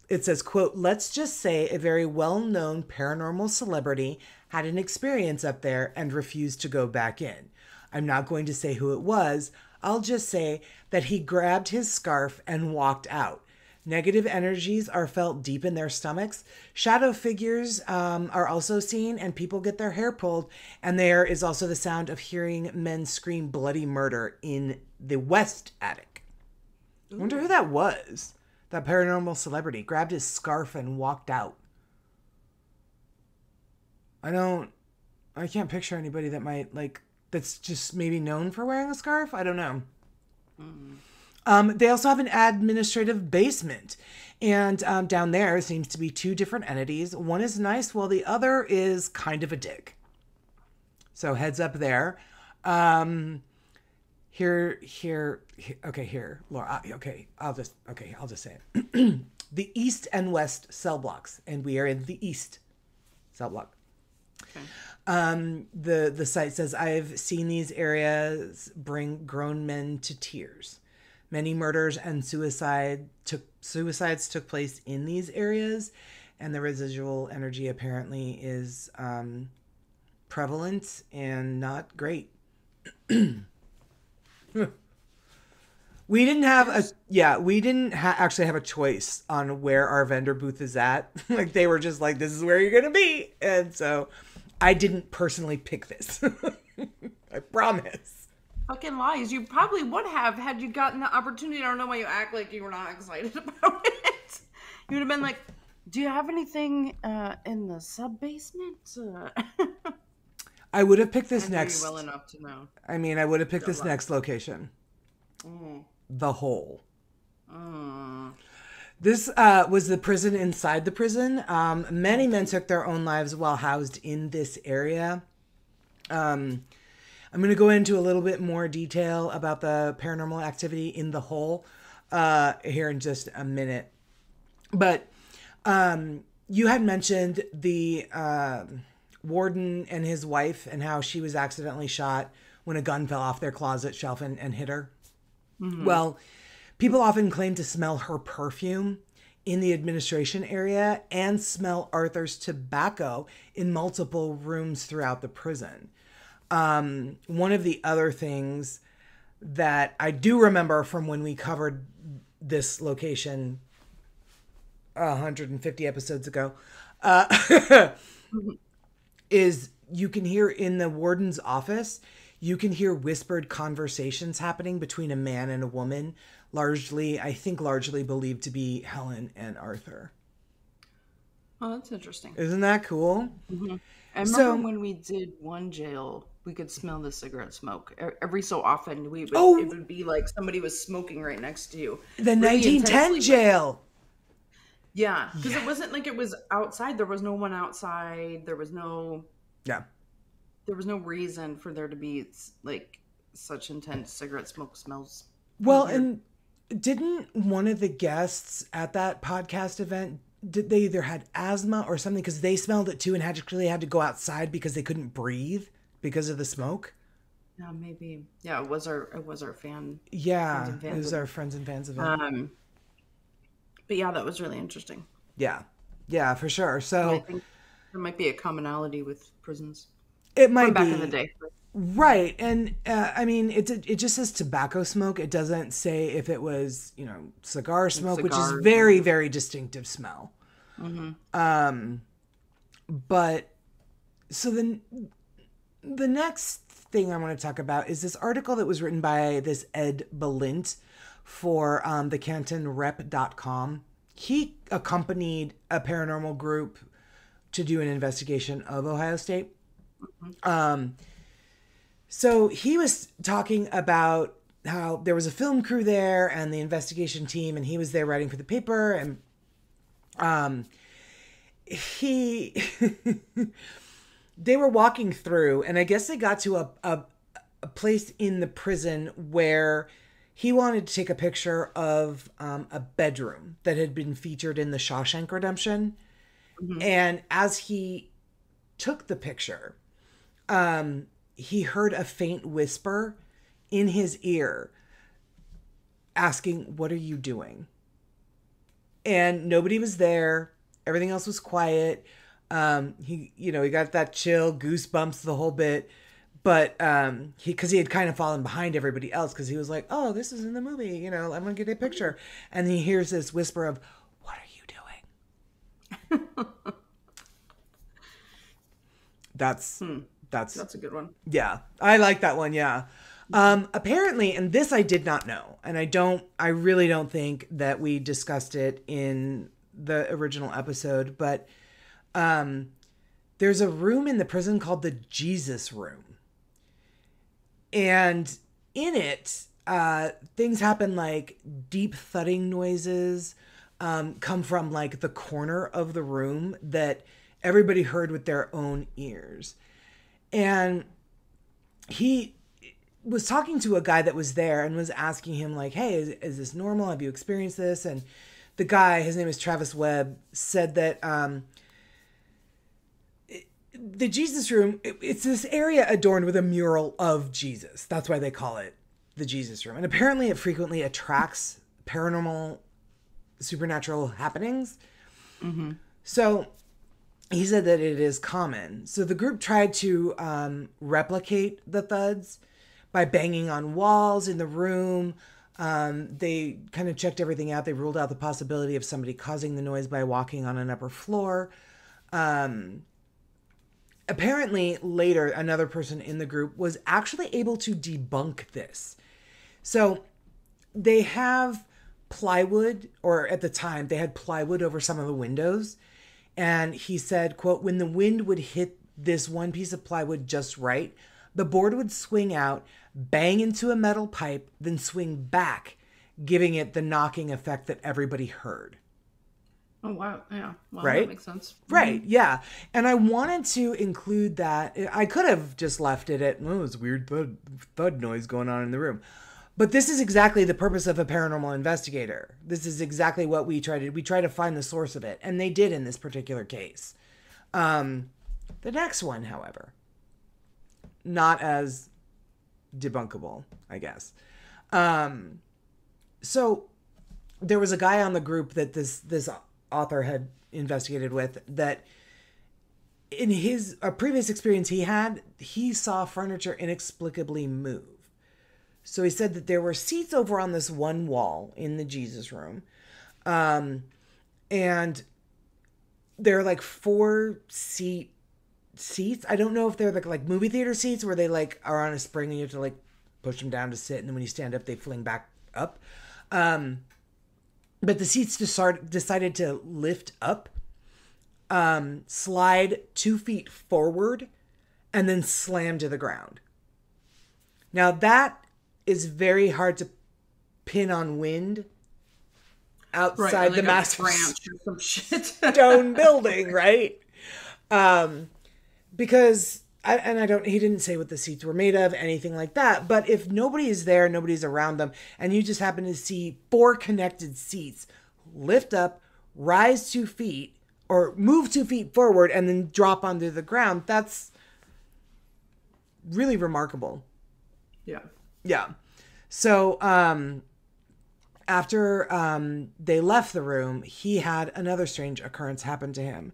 Speaker 1: It says, quote, "Let's just say a very well-known paranormal celebrity had an experience up there and refused to go back in. I'm not going to say who it was. I'll just say that he grabbed his scarf and walked out. Negative energies are felt deep in their stomachs. Shadow figures are also seen, and people get their hair pulled. And there is also the sound of hearing men scream bloody murder in the West Attic." I wonder who that was. That paranormal celebrity grabbed his scarf and walked out. I can't picture anybody that might, like, that's just maybe known for wearing a scarf. I don't know. They also have an administrative basement. And down there seems to be two different entities. One is nice while the other is kind of a dick. So heads up there. Here, Laura. I'll just say it. The East and West cell blocks, and we are in the East cell block. Okay. The site says, "I've seen these areas bring grown men to tears. Many murders and suicides took place in these areas, and the residual energy apparently is prevalent and not great." We didn't actually have a choice on where our vendor booth is at. Like, they were just like, "This is where you're going to be." And so I didn't personally pick this. I promise.
Speaker 2: Fucking lies. You probably would have had you gotten the opportunity. I don't know why you act like you were not excited about it. You would have been like, "Do you have anything in the sub-basement?"
Speaker 1: I would have picked this next.
Speaker 2: Well enough to know.
Speaker 1: I mean, I would have picked this next location. The Hole. This was the prison inside the prison. Many men took their own lives while housed in this area. I'm going to go into a little bit more detail about the paranormal activity in the Hole here in just a minute. But you had mentioned the warden and his wife and how she was accidentally shot when a gun fell off their closet shelf and hit her. Mm-hmm. Well, people often claim to smell her perfume in the administration area and smell Arthur's tobacco in multiple rooms throughout the prison. One of the other things that I do remember from when we covered this location 150 episodes ago is you can hear in the warden's office, you can hear whispered conversations happening between a man and a woman, largely believed to be Helen and Arthur.
Speaker 2: Oh, that's interesting.
Speaker 1: Isn't that cool?
Speaker 2: Mm-hmm. I remember when we did one jail, we could smell the cigarette smoke. Every so often, it would be like somebody was smoking right next to you.
Speaker 1: The really 1910 jail.
Speaker 2: Yeah, because it wasn't like it was outside. There was no one outside. There was no...
Speaker 1: Yeah.
Speaker 2: There was no reason for there to be like such intense cigarette smoke smells.
Speaker 1: Well, and didn't one of the guests at that podcast event, did they either had asthma or something because they smelled it too and had to go outside because they couldn't breathe because of the smoke?
Speaker 2: Yeah, maybe. Yeah, it was our fan.
Speaker 1: Yeah, it was our friends and fans event.
Speaker 2: But yeah, that was really interesting.
Speaker 1: Yeah, for sure. So
Speaker 2: I think there might be a commonality with prisons.
Speaker 1: It might
Speaker 2: be back in the day,
Speaker 1: right? And I mean, it just says tobacco smoke. It doesn't say if it was cigar smoke, which is very very distinctive smell. Mm-hmm. But so then the next thing I want to talk about is this article that was written by this Ed Balint for the CantonRep.com. He accompanied a paranormal group to do an investigation of Ohio State. So he was talking about how there was a film crew there and the investigation team, and he was there writing for the paper, and they were walking through, and I guess they got to a place in the prison where he wanted to take a picture of a bedroom that had been featured in the Shawshank Redemption. And as he took the picture, he heard a faint whisper in his ear asking, "What are you doing?" And nobody was there. Everything else was quiet. He got that chill, goosebumps, the whole bit. But because he had kind of fallen behind everybody else, because he was like, "Oh, this is in the movie, I'm gonna get a picture." And he hears this whisper of, "What are you doing?" That's
Speaker 2: a good one.
Speaker 1: Yeah, I like that one. Yeah. Apparently, and this I did not know, and I really don't think that we discussed it in the original episode, but there's a room in the prison called the Jesus Room. And in it, things happen like deep thudding noises come from like the corner of the room that everybody heard with their own ears. And he was talking to a guy that was there and was asking him like, "Hey, is this normal? Have you experienced this?" And the guy, his name is Travis Webb, said that the Jesus Room, it's this area adorned with a mural of Jesus. That's why they call it the Jesus Room. And apparently it frequently attracts paranormal, supernatural happenings. So he said that it is common. So the group tried to replicate the thuds by banging on walls in the room. They kind of checked everything out. They ruled out the possibility of somebody causing the noise by walking on an upper floor. Apparently, later, another person in the group was actually able to debunk this. So they have plywood, or at the time, they had plywood over some of the windows. And he said, quote, "When the wind would hit this one piece of plywood just right, the board would swing out, bang into a metal pipe, then swing back, giving it the knocking effect that everybody heard."
Speaker 2: Oh, wow. Yeah. Well,
Speaker 1: right?
Speaker 2: That makes sense.
Speaker 1: Right. Yeah. And I wanted to include that. I could have just left it at, "Oh, it's weird thud noise going on in the room." But this is exactly the purpose of a paranormal investigator. This is exactly what we try to do. We try to find the source of it. And they did in this particular case. The next one, however, not as debunkable, I guess. So there was a guy on the group that this author had investigated with that in a previous experience he saw furniture inexplicably move. So he said that there were seats over on this one wall in the Jesus Room. And they're like 4-seat seats. I don't know if they're like movie theater seats where they like are on a spring and you have to like push them down to sit. And then when you stand up, they fling back up. But the seats decided to lift up, slide 2 feet forward, and then slam to the ground. Now that is very hard to pin on wind outside the massive
Speaker 2: branch or some shit.
Speaker 1: stone building, right? Because he didn't say what the seats were made of, anything like that. But if nobody is there, nobody's around them, and you just happen to see 4 connected seats lift up, rise 2 feet, or move 2 feet forward, and then drop onto the ground, that's really remarkable.
Speaker 2: Yeah.
Speaker 1: Yeah. So, after they left the room, he had another strange occurrence happen to him.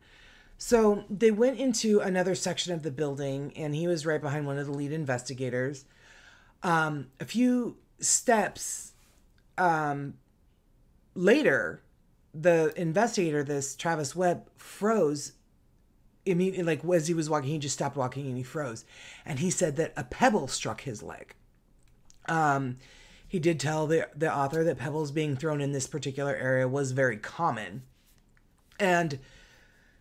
Speaker 1: So they went into another section of the building, and he was right behind one of the lead investigators. A few steps later, the investigator, this Travis Webb, froze immediately. Like as he was walking, he just stopped walking and he froze. And he said that a pebble struck his leg. He did tell the author that pebbles being thrown in this particular area was very common. And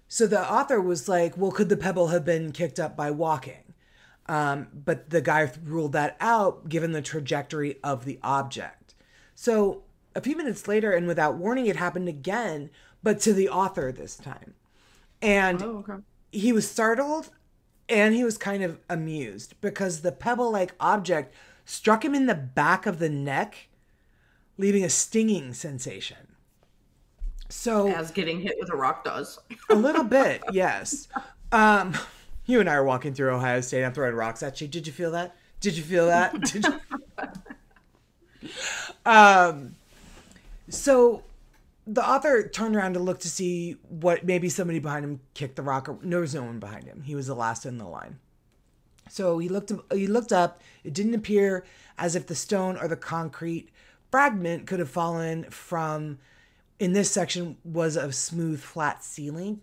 Speaker 1: so the author was like, well, could the pebble have been kicked up by walking? But the guy ruled that out given the trajectory of the object. So a few minutes later, and without warning, it happened again, but to the author this time. And he was startled And he was kind of amused because the pebble-like object struck him in the back of the neck, leaving a stinging sensation. So,
Speaker 2: As getting hit with a rock does.
Speaker 1: a little bit, yes. You and I are walking through Ohio State. I'm throwing rocks at you. Did you feel that? Did you feel that? Did you? So the author turned around to look to see what maybe somebody behind him kicked the rock. Or, there was no one behind him. He was the last in the line. So he looked up. It didn't appear as if the stone or the concrete fragment could have fallen from, in this section, was a smooth, flat ceiling.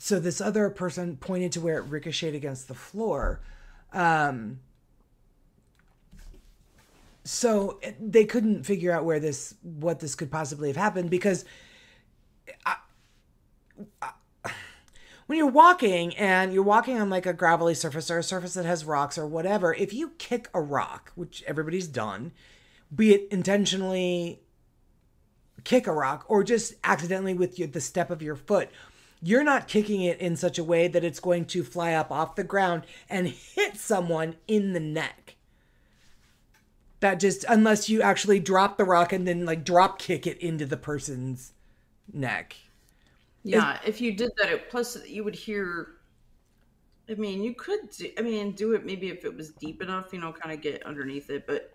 Speaker 1: So this other person pointed to where it ricocheted against the floor. So they couldn't figure out what this could possibly have happened, because when you're walking on like a gravelly surface or a surface that has rocks or whatever, if you kick a rock, which everybody's done, be it intentionally kick a rock or just accidentally with the step of your foot, you're not kicking it in such a way that it's going to fly up off the ground and hit someone in the neck. That just, unless you actually drop the rock and then like drop kick it into the person's neck.
Speaker 2: Yeah, if you did that, plus you would hear, I mean, you could, do it maybe if it was deep enough, kind of get underneath it, but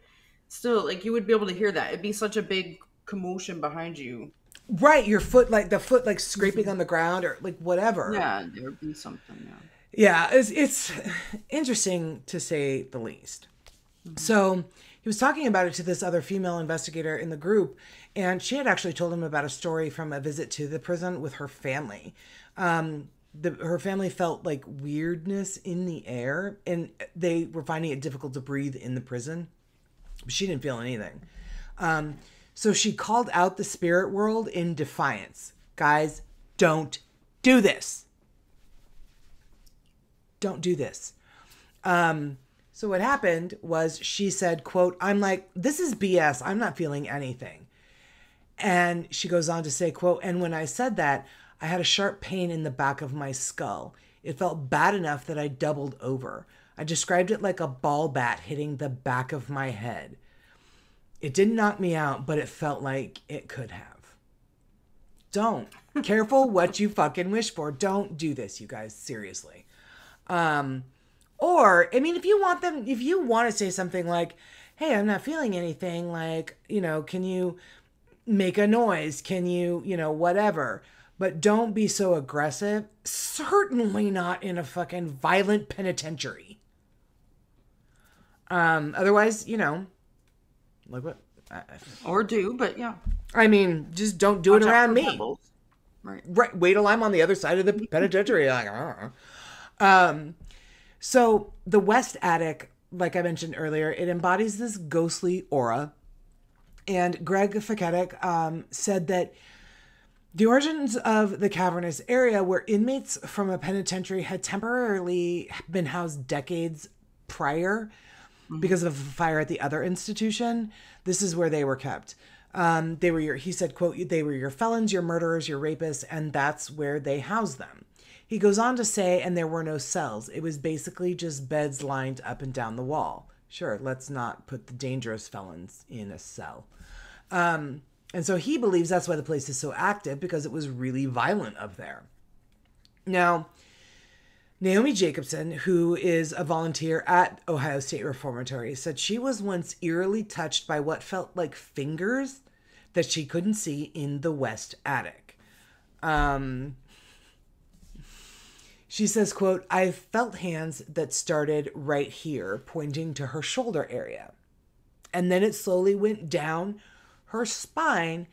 Speaker 2: still, like, you would be able to hear that. It'd be such a big commotion behind you.
Speaker 1: Right, your foot, like the foot, like scraping on the ground or like whatever.
Speaker 2: Yeah, there would be something.
Speaker 1: Yeah, it's interesting to say the least. Mm-hmm. So he was talking about it to this other female investigator in the group, and she had actually told him about a story from a visit to the prison with her family. Her family felt like weirdness in the air, and they were finding it difficult to breathe in the prison. But she didn't feel anything. So she called out the spirit world in defiance. Guys, don't do this. Don't do this. So what happened was she said, quote, I'm like, this is BS. I'm not feeling anything. And she goes on to say, quote, and when I said that, I had a sharp pain in the back of my skull. It felt bad enough that I doubled over. I described it like a ball bat hitting the back of my head. It didn't knock me out, but it felt like it could have. Don't. Careful what you fucking wish for. Don't do this, you guys. Seriously. Or, I mean, if you want to say something like, hey, I'm not feeling anything, like, can you make a noise? Can you, whatever. But don't be so aggressive. Certainly not in a fucking violent penitentiary. Otherwise, like what?
Speaker 2: Or do, but yeah.
Speaker 1: I mean, just don't do it around me. Right. Wait till I'm on the other side of the penitentiary. So the West Attic, like I mentioned earlier, it embodies this ghostly aura. And Greg Faketic said that the origins of the cavernous area where inmates from a penitentiary had temporarily been housed decades prior because of a fire at the other institution. This is where they were kept. He said, quote, they were your felons, your murderers, your rapists, and that's where they housed them. He goes on to say, and there were no cells. It was basically just beds lined up and down the wall. Sure, let's not put the dangerous felons in a cell. And so he believes that's why the place is so active, because it was really violent up there. Now, Naomi Jacobson, who is a volunteer at Ohio State Reformatory, said she was once eerily touched by what felt like fingers that she couldn't see in the West Attic. She says, quote, I felt hands that started right here, pointing to her shoulder area. And then it slowly went down her spine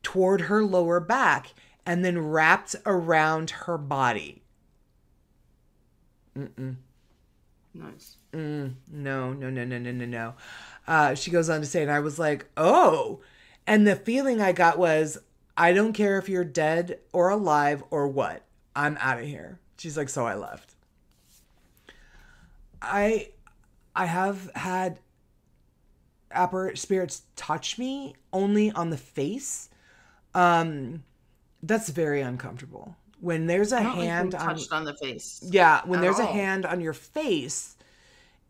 Speaker 1: toward her lower back and then wrapped around her body.
Speaker 2: Nice.
Speaker 1: No. She goes on to say, and I was like, oh. And the feeling I got was, I don't care if you're dead or alive or what. I'm out of here. She's like, so I left. I have had spirits touch me only on the face. That's very uncomfortable. when there's a
Speaker 2: I don't like
Speaker 1: hand
Speaker 2: being
Speaker 1: on,
Speaker 2: touched on the face.
Speaker 1: yeah, when
Speaker 2: At
Speaker 1: there's a
Speaker 2: all.
Speaker 1: hand on your face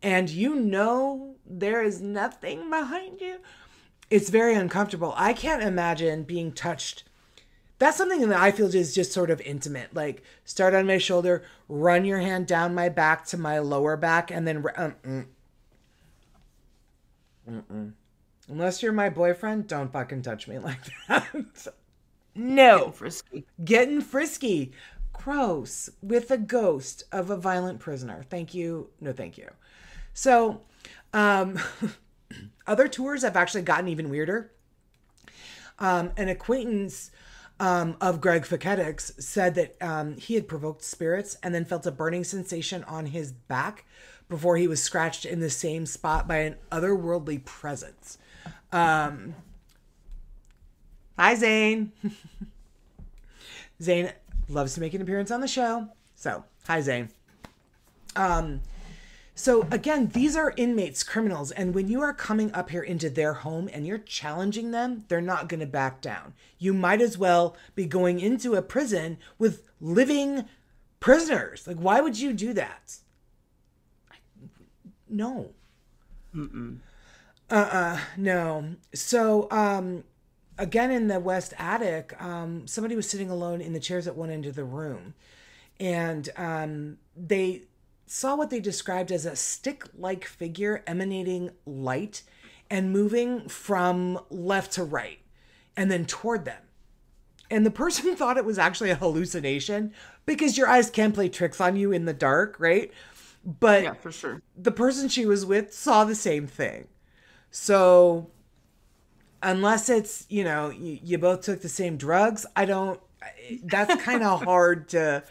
Speaker 1: and you know there is nothing behind you, it's very uncomfortable. I can't imagine being touched. That's something that I feel is just sort of intimate. Like, start on my shoulder, run your hand down my back to my lower back, and then unless you're my boyfriend, don't fucking touch me like that. No.
Speaker 2: Getting frisky.
Speaker 1: Getting frisky. Gross. With a ghost of a violent prisoner. Thank you. No, thank you. So, other tours have actually gotten even weirder. An acquaintance of Greg Faketics said that he had provoked spirits and then felt a burning sensation on his back before he was scratched in the same spot by an otherworldly presence. Hi, Zane. Zane loves to make an appearance on the show. So, hi, Zane. So again, these are inmates, criminals, and when you are coming up here into their home and you're challenging them, they're not going to back down. You might as well be going into a prison with living prisoners. Like, why would you do that? No. No. So, again, in the West Attic, somebody was sitting alone in the chairs at one end of the room, and they saw what they described as a stick-like figure emanating light and moving from left to right and then toward them. And the person thought it was actually a hallucination because your eyes can play tricks on you in the dark, right? But
Speaker 2: Yeah, for sure.
Speaker 1: the person she was with saw the same thing. So unless it's, you both took the same drugs, that's kind of hard to,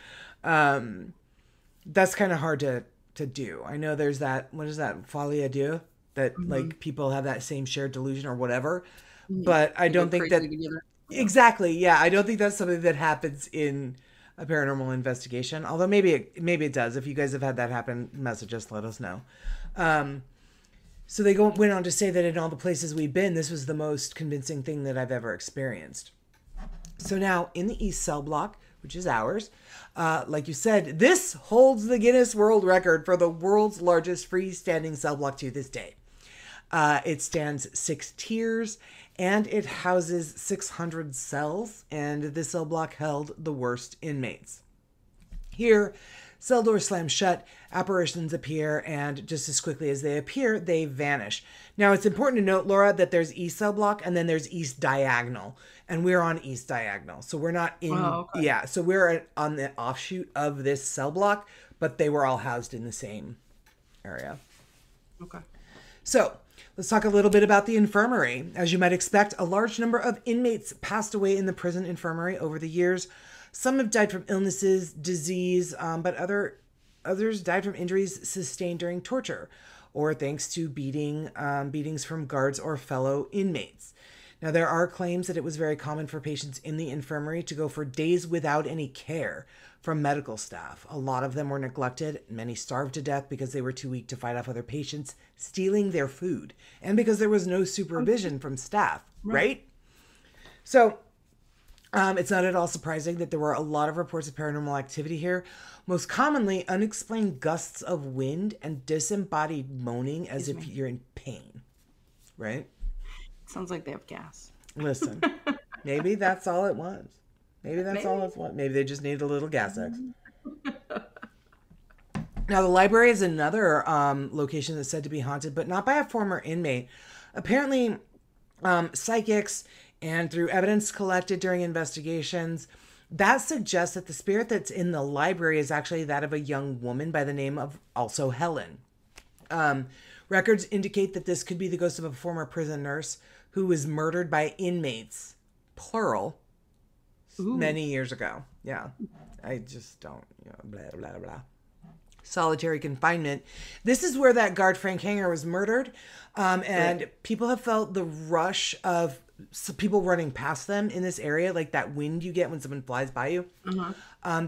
Speaker 1: to do. I know there's that, what is that, folie à deux? That like people have that same shared delusion or whatever. But I don't think that, exactly. Yeah. I don't think that's something that happens in a paranormal investigation. Although maybe it does. If you guys have had that happen, message us, let us know. So they went on to say that in all the places we've been, this was the most convincing thing that I've ever experienced. So now in the East Cell Block, which is ours, like you said, this holds the Guinness World Record for the world's largest freestanding cell block to this day. It stands 6 tiers and it houses 600 cells, and this cell block held the worst inmates. Here, cell doors slam shut, apparitions appear, and just as quickly as they appear, they vanish. Now, it's important to note, Laura, that there's East Cell Block and then there's East Diagonal, and we're on East Diagonal. So we're not in, yeah, so we're on the offshoot of this cell block, but they were all housed in the same area.
Speaker 2: Okay.
Speaker 1: So let's talk a little bit about the infirmary. As you might expect, a large number of inmates passed away in the prison infirmary over the years. Some have died from illnesses, disease, but others died from injuries sustained during torture or thanks to beatings from guards or fellow inmates. Now, there are claims that it was very common for patients in the infirmary to go for days without any care from medical staff. A lot of them were neglected. Many starved to death because they were too weak to fight off other patients stealing their food, and because there was no supervision from staff, right? So it's not at all surprising that there were a lot of reports of paranormal activity here. Most commonly, unexplained gusts of wind and disembodied moaning as if you're in pain, right?
Speaker 2: Sounds like they have gas.
Speaker 1: Listen, maybe that's all it was. Maybe that's all it was. Maybe they just needed a little gas X. Now, the library is another location that's said to be haunted, but not by a former inmate. Apparently, psychics and through evidence collected during investigations, that suggests that the spirit that's in the library is actually that of a young woman by the name of also Helen. Records indicate that this could be the ghost of a former prison nurse who was murdered by inmates, plural, many years ago. Yeah, I just don't, blah, blah, blah. Solitary confinement. This is where that guard Frank Hanger was murdered. And people have felt the rush of people running past them in this area, like that wind you get when someone flies by you.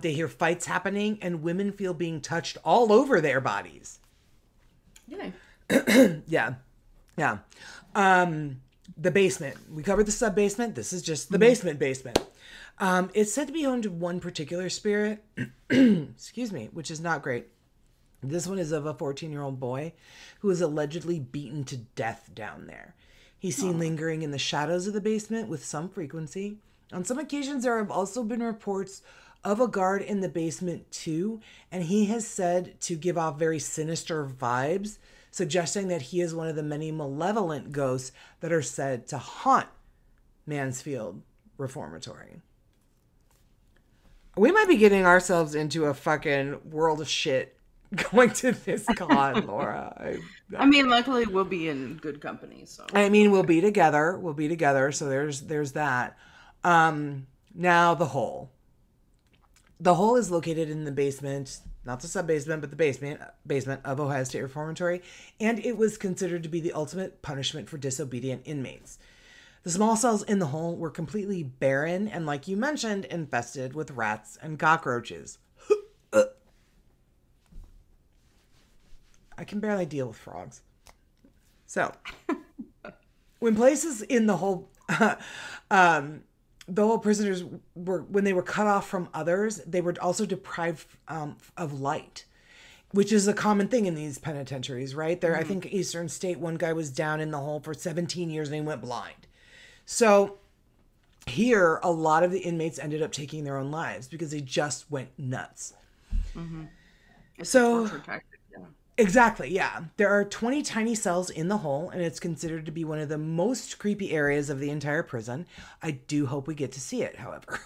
Speaker 1: They hear fights happening, and women feel being touched all over their bodies. Yeah. The basement. We covered the sub-basement. This is just the basement. It's said to be home to one particular spirit, excuse me, which is not great. This one is of a 14-year-old boy who is allegedly beaten to death down there. He's seen lingering in the shadows of the basement with some frequency. On some occasions, there have also been reports of a guard in the basement too, and he has said to give off very sinister vibes, suggesting that he is one of the many malevolent ghosts that are said to haunt Mansfield Reformatory. We might be getting ourselves into a fucking world of shit going to this con, Laura.
Speaker 2: I mean, luckily we'll be in good company. So
Speaker 1: I mean, we'll be together. We'll be together. So there's that. Now the hole. The hole is located in the basement, not the sub-basement, but the basement of Ohio State Reformatory, and it was considered to be the ultimate punishment for disobedient inmates. The small cells in the hole were completely barren and, like you mentioned, infested with rats and cockroaches. I can barely deal with frogs. So, when places in the whole, the whole prisoners were, when they were cut off from others, they were also deprived of light, which is a common thing in these penitentiaries, right? There, I think Eastern State, one guy was down in the hole for 17 years and he went blind. So here, a lot of the inmates ended up taking their own lives because they just went nuts.
Speaker 2: it's
Speaker 1: So-
Speaker 2: a torture tactic, yeah.
Speaker 1: Exactly, yeah. There are 20 tiny cells in the hole, and it's considered to be one of the most creepy areas of the entire prison. I do hope we get to see it, however.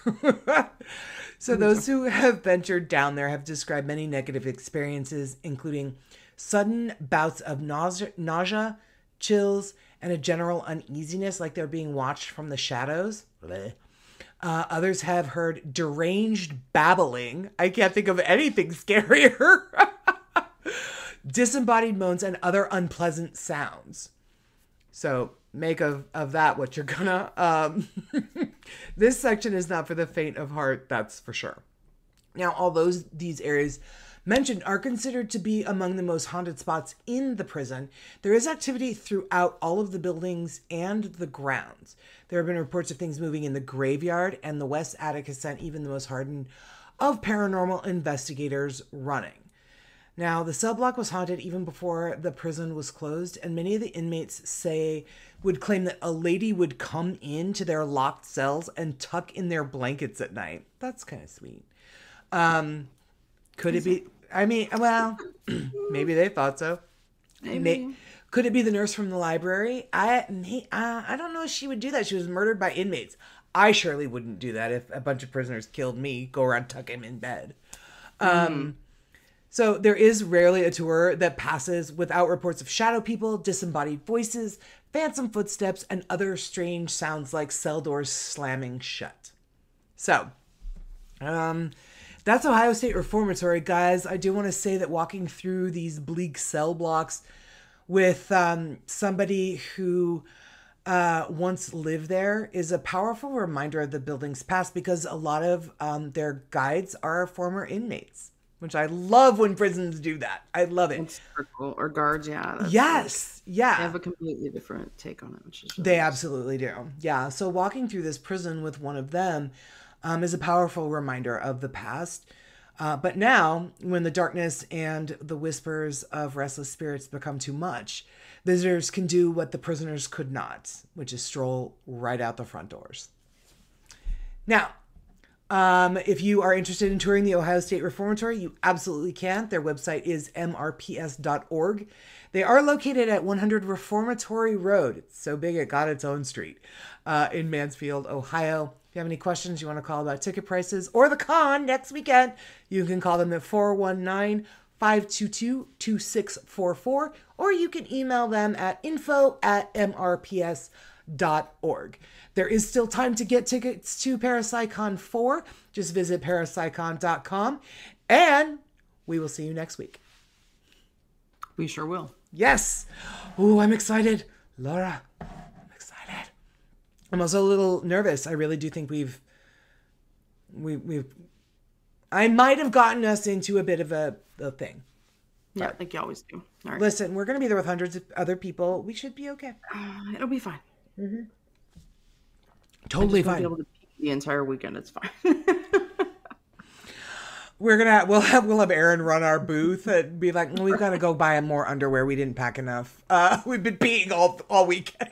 Speaker 1: So those who have ventured down there have described many negative experiences, including sudden bouts of nausea, chills, and a general uneasiness, like they're being watched from the shadows. Others have heard deranged babbling. I can't think of anything scarier. Disembodied moans and other unpleasant sounds. So make of that what you're gonna. This section is not for the faint of heart, that's for sure. Now, although these areas mentioned are considered to be among the most haunted spots in the prison, there is activity throughout all of the buildings and the grounds. There have been reports of things moving in the graveyard, and the West Attic has sent even the most hardened of paranormal investigators running. Now, the cell block was haunted even before the prison was closed, and many of the inmates would claim that a lady would come into their locked cells and tuck in their blankets at night. That's kind of sweet. Could it be? I mean, well, maybe they thought so.
Speaker 2: Maybe.
Speaker 1: Could it be the nurse from the library? I don't know if she would do that. She was murdered by inmates. I surely wouldn't do that if a bunch of prisoners killed me. Go around tuck him in bed. So there is rarely a tour that passes without reports of shadow people, disembodied voices, phantom footsteps, and other strange sounds like cell doors slamming shut. So, that's Ohio State Reformatory, guys. I do want to say that walking through these bleak cell blocks with somebody who once lived there is a powerful reminder of the building's past, because a lot of their guides are former inmates. Which I love when prisons do that. I love it.
Speaker 2: Or guards, yeah.
Speaker 1: Yes, yeah.
Speaker 2: They have a completely different take on it. Which is really
Speaker 1: They absolutely do. Yeah. So walking through this prison with one of them is a powerful reminder of the past. But now, when the darkness and the whispers of restless spirits become too much, visitors can do what the prisoners could not, which is stroll right out the front doors. Now, if you are interested in touring the Ohio State Reformatory, you absolutely can. Their website is mrps.org. They are located at 100 Reformatory Road. It's so big it got its own street in Mansfield, Ohio. If you have any questions you want to call about ticket prices or the con next weekend, you can call them at 419-522-2644, or you can email them at info@mrps.org. There is still time to get tickets to Parapsychon 4. Just visit parapsychon.com, and we will see you next week.
Speaker 2: We sure will.
Speaker 1: Yes. Oh, I'm excited. Laura, I'm excited. I'm also a little nervous. I really do think we've I might have gotten us into a bit of a thing.
Speaker 2: Yeah, I think you always do. All right.
Speaker 1: Listen, we're going to be there with hundreds of other people. We should be okay.
Speaker 2: It'll be fine.
Speaker 1: Totally
Speaker 2: I just
Speaker 1: fine.
Speaker 2: won't be able to the entire weekend. It's fine.
Speaker 1: We'll have Aaron run our booth and be like, well, we've got to go buy more underwear. We didn't pack enough. We've been peeing all weekend.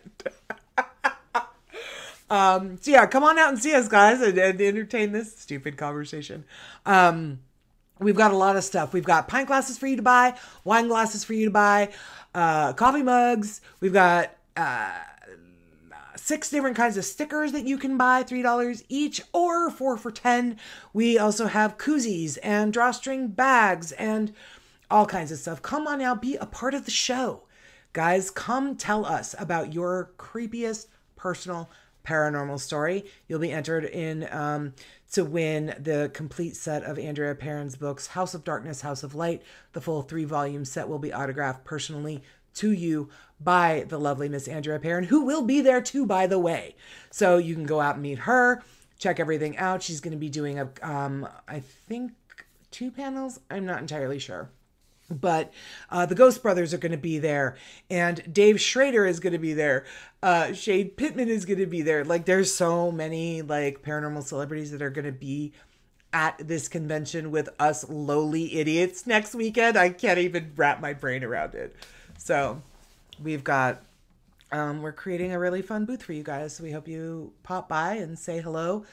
Speaker 1: So yeah, come on out and see us, guys, and entertain this stupid conversation. We've got a lot of stuff. We've got pint glasses for you to buy, wine glasses for you to buy, coffee mugs. We've got 6 different kinds of stickers that you can buy, $3 each or 4 for $10. We also have koozies and drawstring bags and all kinds of stuff. Come on out, be a part of the show. Guys, come tell us about your creepiest personal paranormal story. You'll be entered in to win the complete set of Andrea Perron's books, House of Darkness, House of Light. The full 3-volume set will be autographed personally to you by the lovely Miss Andrea Perron, who will be there too, by the way. So you can go out and meet her, check everything out. She's going to be doing I think 2 panels. I'm not entirely sure. But the Ghost Brothers are going to be there, and Dave Schrader is going to be there. Shade Pittman is going to be there. Like, there's so many like paranormal celebrities that are going to be at this convention with us lowly idiots next weekend. I can't even wrap my brain around it. So we've got, we're creating a really fun booth for you guys. So we hope you pop by and say hello.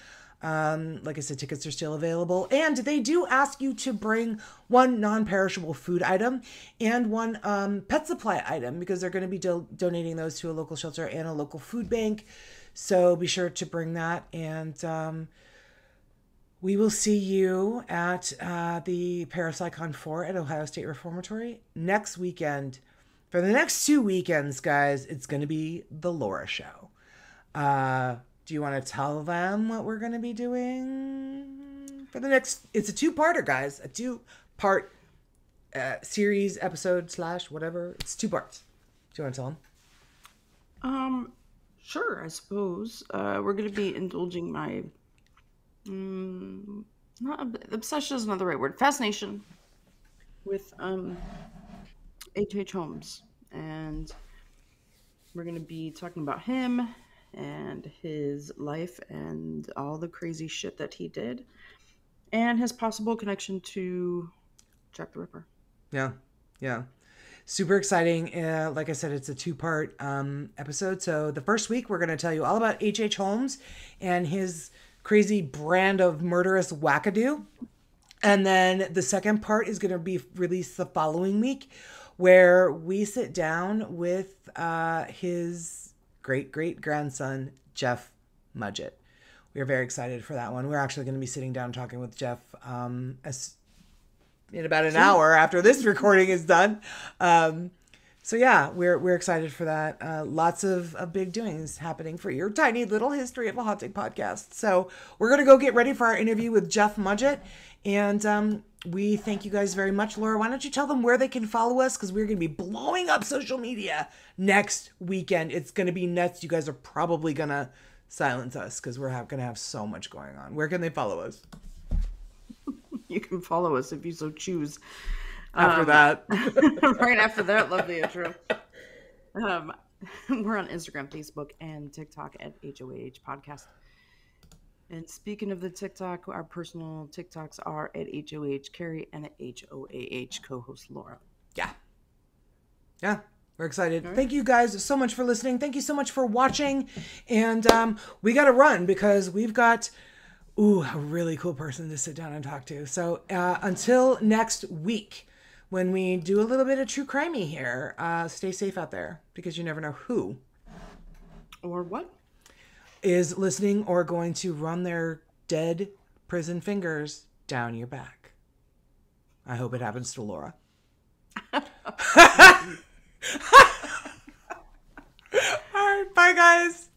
Speaker 1: Like I said, tickets are still available, and they do ask you to bring 1 non-perishable food item and 1 pet supply item, because they're going to be donating those to a local shelter and a local food bank. So be sure to bring that, and we will see you at the Parapsychon 4 at Ohio State Reformatory next weekend. For the next 2 weekends, guys, it's going to be the Laura Show. Do you want to tell them what we're going to be doing for the next... It's a 2-parter, guys. A 2-part series, episode / whatever. It's 2 parts. Do you want to tell them?
Speaker 2: Sure, I suppose. We're going to be indulging my... obsession is not the right word. Fascination with H.H. Holmes. And we're going to be talking about him and his life and all the crazy shit that he did, and his possible connection to Jack the Ripper.
Speaker 1: Yeah. Super exciting. Like I said, it's a 2-part episode. So the first week, we're going to tell you all about H.H. Holmes and his crazy brand of murderous wackadoo. And then the second part is going to be released the following week, where we sit down with his great-great-grandson, Jeff Mudgett. We are very excited for that one. We're actually going to be sitting down talking with Jeff in about an hour after this recording is done. So yeah, we're excited for that. Lots of big doings happening for your tiny little History of a Haunting podcast. So we're going to go get ready for our interview with Jeff Mudgett. And we thank you guys very much. Laura, why don't you tell them where they can follow us? Because we're going to be blowing up social media next weekend. It's going to be nuts. You guys are probably going to silence us because we're going to have so much going on. Where can they follow us?
Speaker 2: You can follow us if you so choose.
Speaker 1: After that.
Speaker 2: Right after that lovely intro. We're on Instagram, Facebook, and TikTok at HOAH Podcast. And speaking of the TikTok, our personal TikToks are at HOAH Carrie and at HOAH co-host Laura.
Speaker 1: Yeah. We're excited.
Speaker 2: Right.
Speaker 1: Thank you guys so much for listening. Thank you so much for watching. And we got to run because we've got a really cool person to sit down and talk to. So until next week, when we do a little bit of true crimey here, stay safe out there because you never know who
Speaker 2: or what
Speaker 1: is listening or going to run their dead prison fingers down your back. I hope it happens to Laura. All right, bye guys.